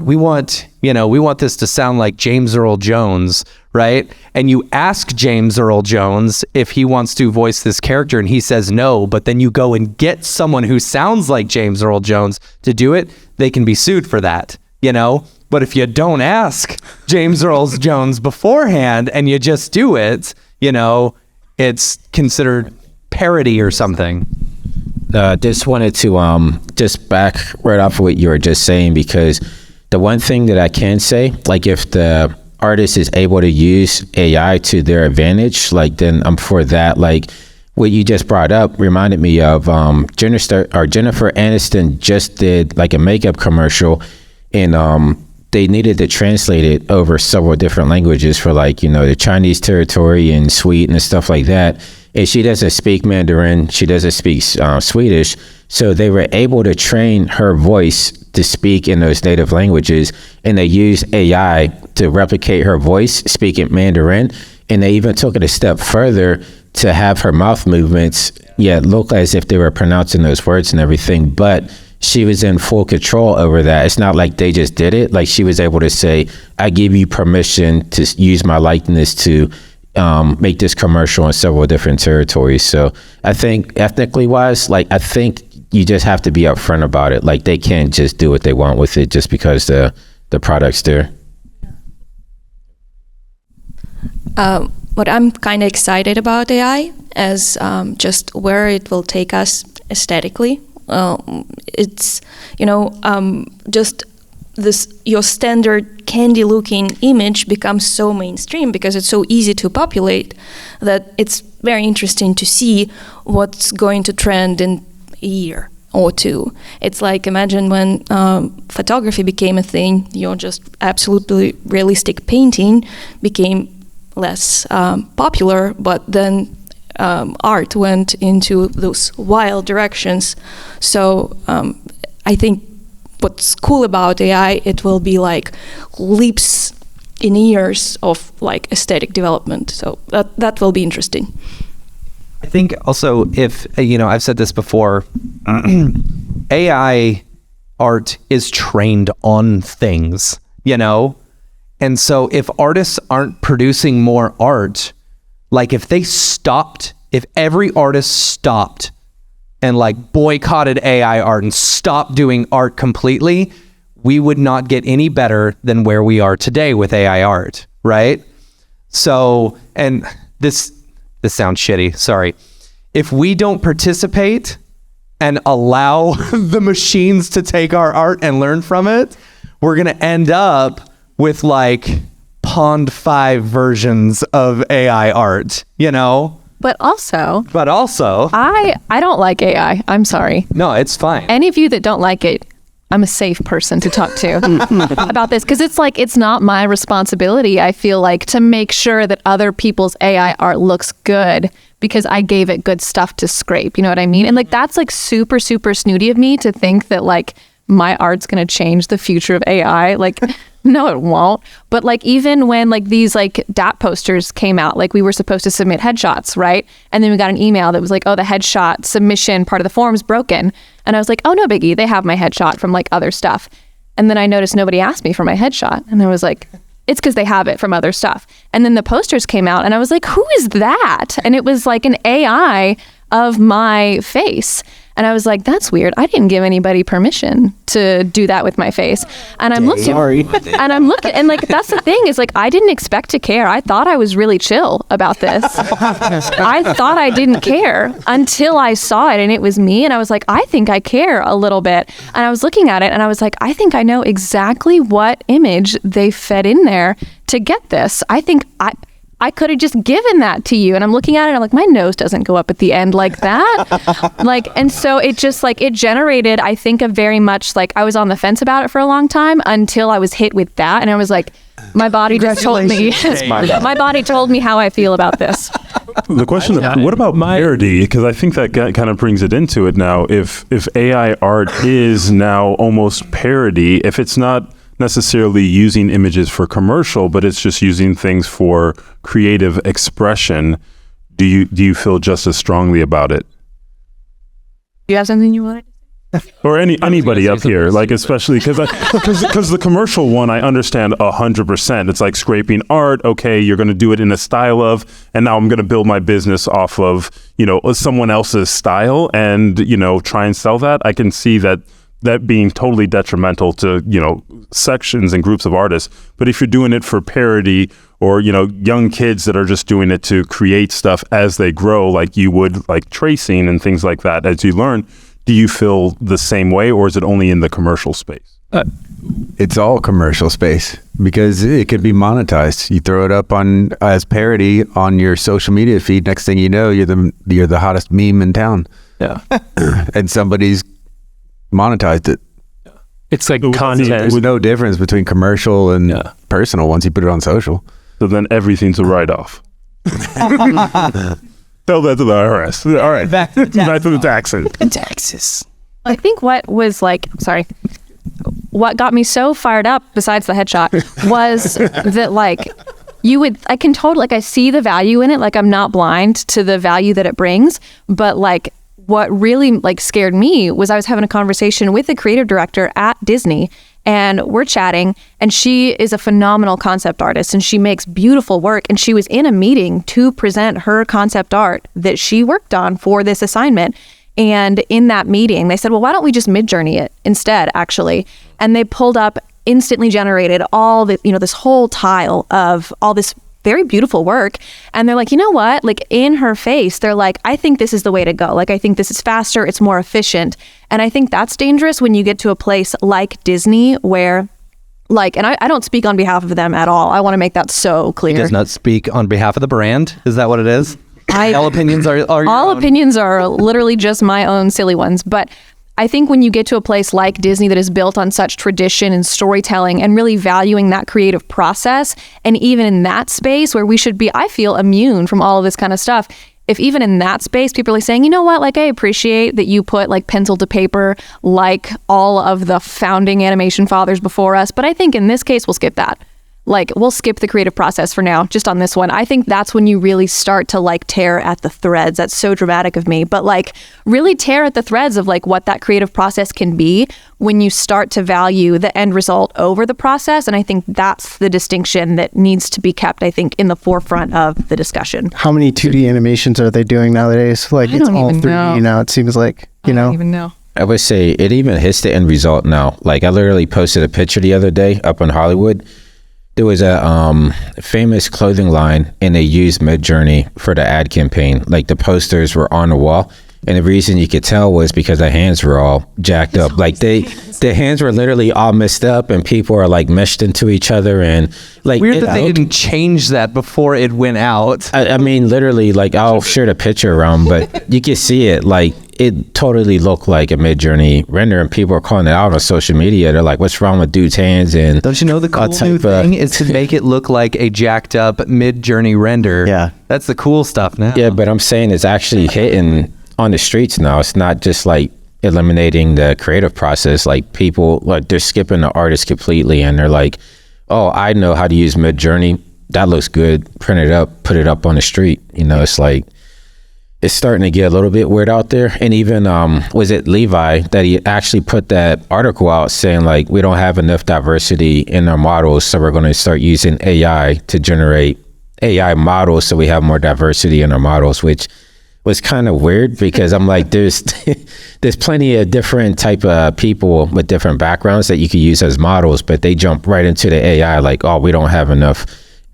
this to sound like James Earl Jones, right? And you ask James Earl Jones if he wants to voice this character, and he says no, but then you go and get someone who sounds like James Earl Jones to do it, they can be sued for that, But if you don't ask James Earl Jones beforehand and you just do it, it's considered parody or something. Just wanted to just back right off of what you were just saying, because the one thing that I can say, like if the artist is able to use AI to their advantage, like then I'm for that. Like what you just brought up reminded me of Jennifer Aniston just did like a makeup commercial, and they needed to translate it over several different languages for like, the Chinese territory and Sweden and stuff like that. And she doesn't speak Mandarin. She doesn't speak Swedish. So they were able to train her voice to speak in those native languages. And they used AI to replicate her voice speaking Mandarin. And they even took it a step further to have her mouth movements, look as if they were pronouncing those words and everything. But she was in full control over that. It's not like they just did it. Like, she was able to say, I give you permission to use my likeness to make this commercial in several different territories. So I think ethnically wise, like, I think you just have to be upfront about it. Like, they can't just do what they want with it just because the product's there. What I'm kind of excited about AI is just where it will take us aesthetically. It's, just this, your standard candy looking image becomes so mainstream because it's so easy to populate that it's very interesting to see what's going to trend in a year or two. It's like, imagine when photography became a thing, just absolutely realistic painting became less popular, but then art went into those wild directions. So I think what's cool about AI, it will be like leaps in years of like aesthetic development. So that will be interesting. I think also, if, I've said this before, AI art is trained on things, And so if artists aren't producing more art, like if every artist stopped and like boycotted AI art and stopped doing art completely, we would not get any better than where we are today with AI art, right? So, and this sounds shitty, sorry. If we don't participate and allow the machines to take our art and learn from it, we're gonna end up with like Pond 5 versions of AI art, But also, I don't like AI. I'm sorry. No, it's fine. Any of you that don't like it, I'm a safe person to talk to about this, because it's like, it's not my responsibility, I feel like, to make sure that other people's AI art looks good because I gave it good stuff to scrape. You know what I mean? And like, that's like super, super snooty of me to think that like my art's going to change the future of AI. Like, no, it won't. But like, even when like these like DAT posters came out, like we were supposed to submit headshots, right? And then we got an email that was like, oh, the headshot submission part of the form's broken. And I was like, oh, no biggie. They have my headshot from like other stuff. And then I noticed nobody asked me for my headshot. And I was like, it's because they have it from other stuff. And then the posters came out and I was like, who is that? And it was like an AI of my face. And I was like, that's weird. I didn't give anybody permission to do that with my face. And I'm looking, and like, that's the thing is like, I didn't expect to care. I thought I was really chill about this. I thought I didn't care until I saw it and it was me. And I was like, I think I care a little bit. And I was looking at it and I was like, I think I know exactly what image they fed in there to get this. I think I could have just given that to you. And I'm looking at it and I'm like, my nose doesn't go up at the end like that. And so it just like, it generated, I think, a very much like, I was on the fence about it for a long time until I was hit with that. And I was like, my body just told me, my body told me how I feel about this. The question of what about parody? Because I think that kind of brings it into it now. If AI art is now almost parody, if it's not necessarily using images for commercial, but it's just using things for creative expression, do you feel just as strongly about it? Do you have something you wanted? Or anybody up here, like, especially because the commercial one, I understand 100%. It's like scraping art. Okay, you're going to do it in a style of, and now I'm going to build my business off of, someone else's style and, try and sell that. I can see that being totally detrimental to, sections and groups of artists. But if you're doing it for parody or, young kids that are just doing it to create stuff as they grow, like you would like tracing and things like that as you learn, do you feel the same way, or is it only in the commercial space? it's all commercial space because it could be monetized. You throw it up on as parody on your social media feed. Next thing you know, you're the hottest meme in town. Yeah. And somebody's monetized it. It's like content. There's no difference between commercial and personal once you put it on social. So then everything's a write-off. Tell that to the IRS. All right. Back to the taxes. Taxes. I think what got me so fired up, besides the headshot, was that I can totally, I see the value in it. Like, I'm not blind to the value that it brings, but what really scared me was I was having a conversation with the creative director at Disney, and we're chatting, and she is a phenomenal concept artist and she makes beautiful work, and she was in a meeting to present her concept art that she worked on for this assignment. And in that meeting, they said, well, why don't we just Midjourney it instead, actually? And they pulled up, instantly generated all the, this whole tile of all this very beautiful work. And they're like, you know what? In her face, they're like, I think this is the way to go. I think this is faster. It's more efficient. And I think that's dangerous when you get to a place like Disney where and I don't speak on behalf of them at all. I want to make that so clear. He does not speak on behalf of the brand. Is that what it is? All opinions are your own. Opinions are literally just my own silly ones. But I think when you get to a place like Disney that is built on such tradition and storytelling and really valuing that creative process, and even in that space where we should be, I feel, immune from all of this kind of stuff. If even in that space, people are saying, you know what, I appreciate that you put pencil to paper like all of the founding animation fathers before us, but I think in this case, we'll skip that. We'll skip the creative process for now, just on this one. I think that's when you really start to tear at the threads. That's so dramatic of me, but really tear at the threads of what that creative process can be when you start to value the end result over the process. And I think that's the distinction that needs to be kept, I think, in the forefront of the discussion. How many 2D animations are they doing nowadays? It's all 3D now, it seems like, I don't even know. I would say it even hits the end result now. I literally posted a picture the other day up in Hollywood. There was a famous clothing line, and they used Midjourney for the ad campaign. The posters were on the wall, and the reason you could tell was because the hands were all jacked up. The hands were literally all messed up, and people are meshed into each other. And weird that they didn't change that before it went out. I mean, literally, I'll share the picture around, but you can see it. It totally looked like a Midjourney render, and people are calling it out on social media. They're like, "What's wrong with dude's hands?" And don't you know the cool new thing is to make it look like a jacked up Midjourney render? Yeah, that's the cool stuff now. Yeah, but I'm saying it's actually hitting on the streets now. It's not just eliminating the creative process. People they're skipping the artist completely, and they're like, "Oh, I know how to use Midjourney. That looks good. Print it up, put it up on the street." It's it's starting to get a little bit weird out there. And even was it Levi that he actually put that article out saying we don't have enough diversity in our models, so we're going to start using AI to generate AI models so we have more diversity in our models, which was kind of weird because I'm there's plenty of different type of people with different backgrounds that you could use as models, but they jump right into the AI oh, we don't have enough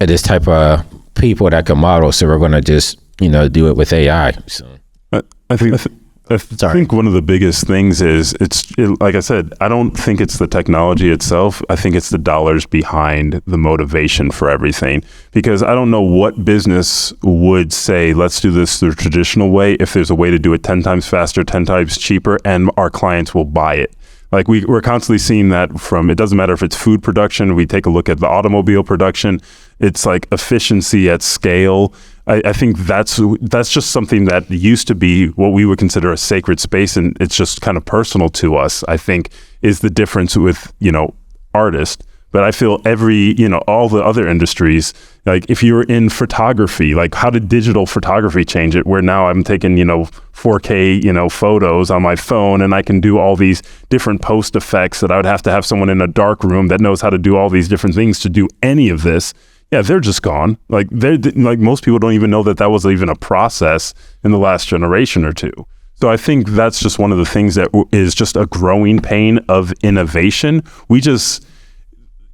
of this type of people that can model, so we're going to just do it with AI. So I think one of the biggest things is like I said, I don't think it's the technology itself. I think it's the dollars behind the motivation for everything. Because I don't know what business would say, let's do this the traditional way if there's a way to do it 10 times faster, 10 times cheaper, and our clients will buy it. We're constantly seeing that from, it doesn't matter if it's food production, we take a look at the automobile production, it's efficiency at scale. I think that's just something that used to be what we would consider a sacred space, and it's just kind of personal to us, I think, is the difference with, artists. But I feel all the other industries, if you were in photography, how did digital photography change it? Where now I'm taking, 4K, photos on my phone, and I can do all these different post effects that I would have to have someone in a dark room that knows how to do all these different things to do any of this. Yeah, they're just gone. Most people don't even know that was even a process in the last generation or two. So I think that's just one of the things that is just a growing pain of innovation. We just,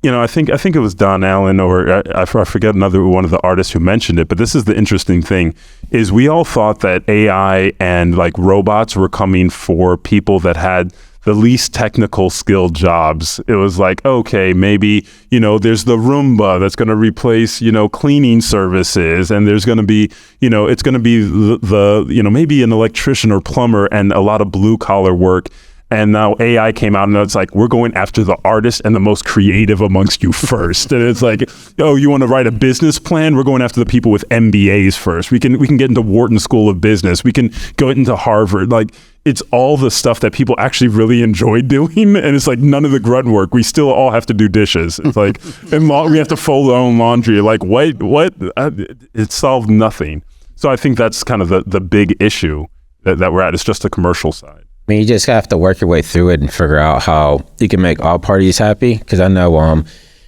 I think it was Don Allen, or I forget another one of the artists who mentioned it, but this is the interesting thing, is we all thought that AI and robots were coming for people that had the least technical skilled jobs. It was like, okay, maybe, there's the Roomba that's going to replace, cleaning services. And there's going to be, it's going to be the maybe an electrician or plumber and a lot of blue collar work. And now AI came out and it's like, we're going after the artist and the most creative amongst you first. And it's like, oh, you want to write a business plan? We're going after the people with MBAs first. We can get into Wharton School of Business. We can go into Harvard. Like, it's all the stuff that people actually really enjoy doing. And it's like none of the grunt work. We still all have to do dishes. It's like, and we have to fold our own laundry. Like, what? It solved nothing. So I think that's kind of the big issue that we're at. It's just the commercial side. I mean, you just have to work your way through it and figure out how you can make all parties happy. Because I know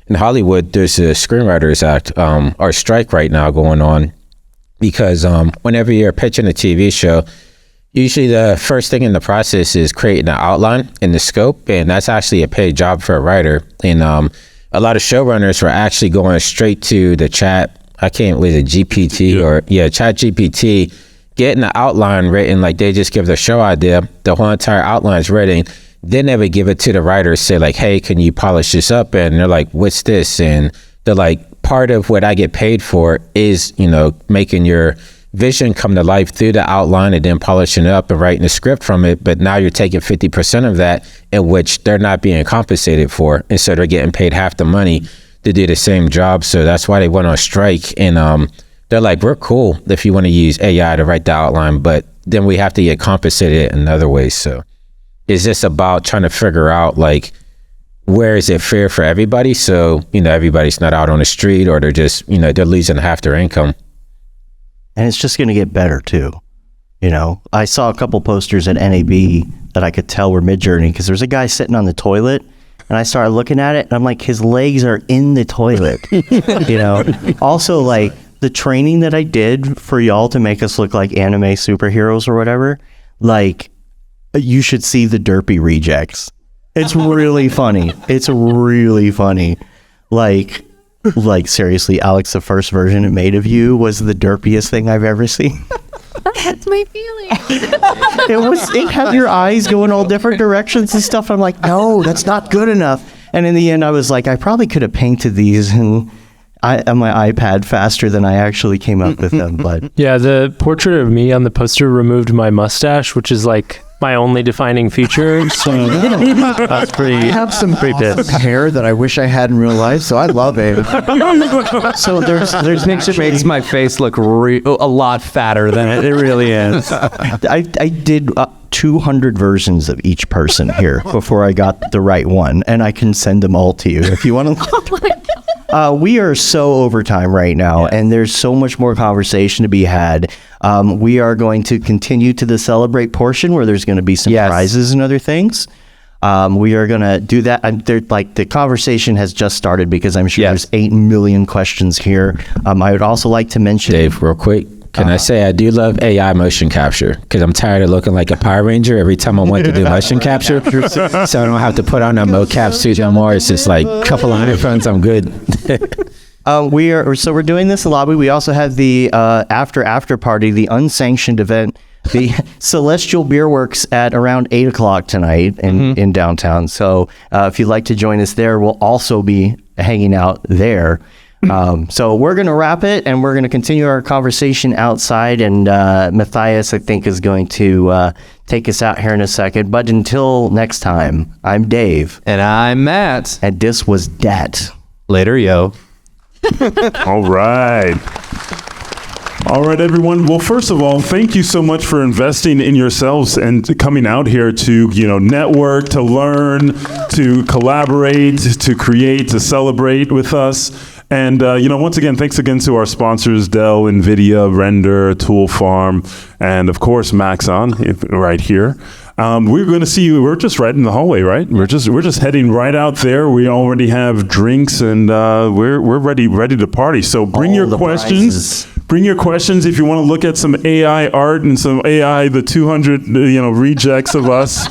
in Hollywood, there's a Screenwriters Act or strike right now going on. Because whenever you're pitching a TV show, usually the first thing in the process is creating an outline and the scope. And that's actually a paid job for a writer. And a lot of showrunners were actually going straight to the chat. Was it GPT or Chat GPT, getting the outline written. Like, they just give the show idea, the whole entire outline's written. Then they would give it to the writers, say like, hey, can you polish this up? And they're like, what's this? And they're like, part of what I get paid for is, making your vision come to life through the outline and then polishing it up and writing a script from it. But now you're taking 50% of that, in which they're not being compensated for. And so they're getting paid half the money to do the same job. So that's why they went on strike. And they're like, we're cool if you want to use AI to write the outline, but then we have to get compensated in other ways. So it's just about trying to figure out, like, where is it fair for everybody? So, everybody's not out on the street, or they're just, they're losing half their income. And it's just going to get better too. I saw a couple posters at NAB that I could tell were Midjourney, because there's a guy sitting on the toilet, and I started looking at it and I'm like, his legs are in the toilet. Also, like, the training that I did for y'all to make us look like anime superheroes or whatever, like, you should see the derpy rejects. It's really funny. It's really funny. Like seriously, Alex, the first version it made of you was the derpiest thing I've ever seen. That's my feeling. It had your eyes going all different directions and stuff. I'm like, no, that's not good enough. And in the end, I was like, I probably could have painted these on my iPad faster than I actually came up with them. But yeah, the portrait of me on the poster removed my mustache, which is like my only defining feature. So that's pretty. I have some awesome hair that I wish I had in real life, so I love it. So there's picture makes my face look a lot fatter than it really is. I did 200 versions of each person here before I got the right one, and I can send them all to you if you want to. We are so over time right now, and there's so much more conversation to be had. We are going to continue to the celebrate portion, where there's going to be some prizes and other things. We are going to do that. The conversation has just started, because I'm sure there's 8 million questions here. I would also like to mention, Dave, real quick, can I say I do love AI motion capture, because I'm tired of looking like a Power Ranger every time I want to do motion capture. So I don't have to put on a mocap suit anymore. It's just like a couple of iPhones, I'm good. We're doing this in the lobby. We also have the after party, the unsanctioned event, the Celestial Beer Works at around 8 o'clock tonight in downtown. So if you'd like to join us there, we'll also be hanging out there. So we're going to wrap it, and we're going to continue our conversation outside, and Matthias, I think, is going to take us out here in a second. But until next time, I'm Dave. And I'm Matt. And this was DAT. Later, yo. All right, everyone. Well, first of all, thank you so much for investing in yourselves and coming out here to, network, to learn, to collaborate, to create, to celebrate with us. And, once again, thanks again to our sponsors, Dell, NVIDIA, Render, Tool Farm, and, of course, Maxon right here. We're going to see you. We're just right in the hallway, right? We're just heading right out there. We already have drinks, and we're ready to party. So bring your questions. Bring your questions if you want to look at some AI art and some AI, the 200 rejects of us.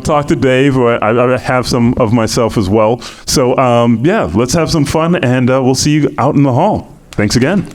Talk to Dave. I have some of myself as well. So let's have some fun, and we'll see you out in the hall. Thanks again.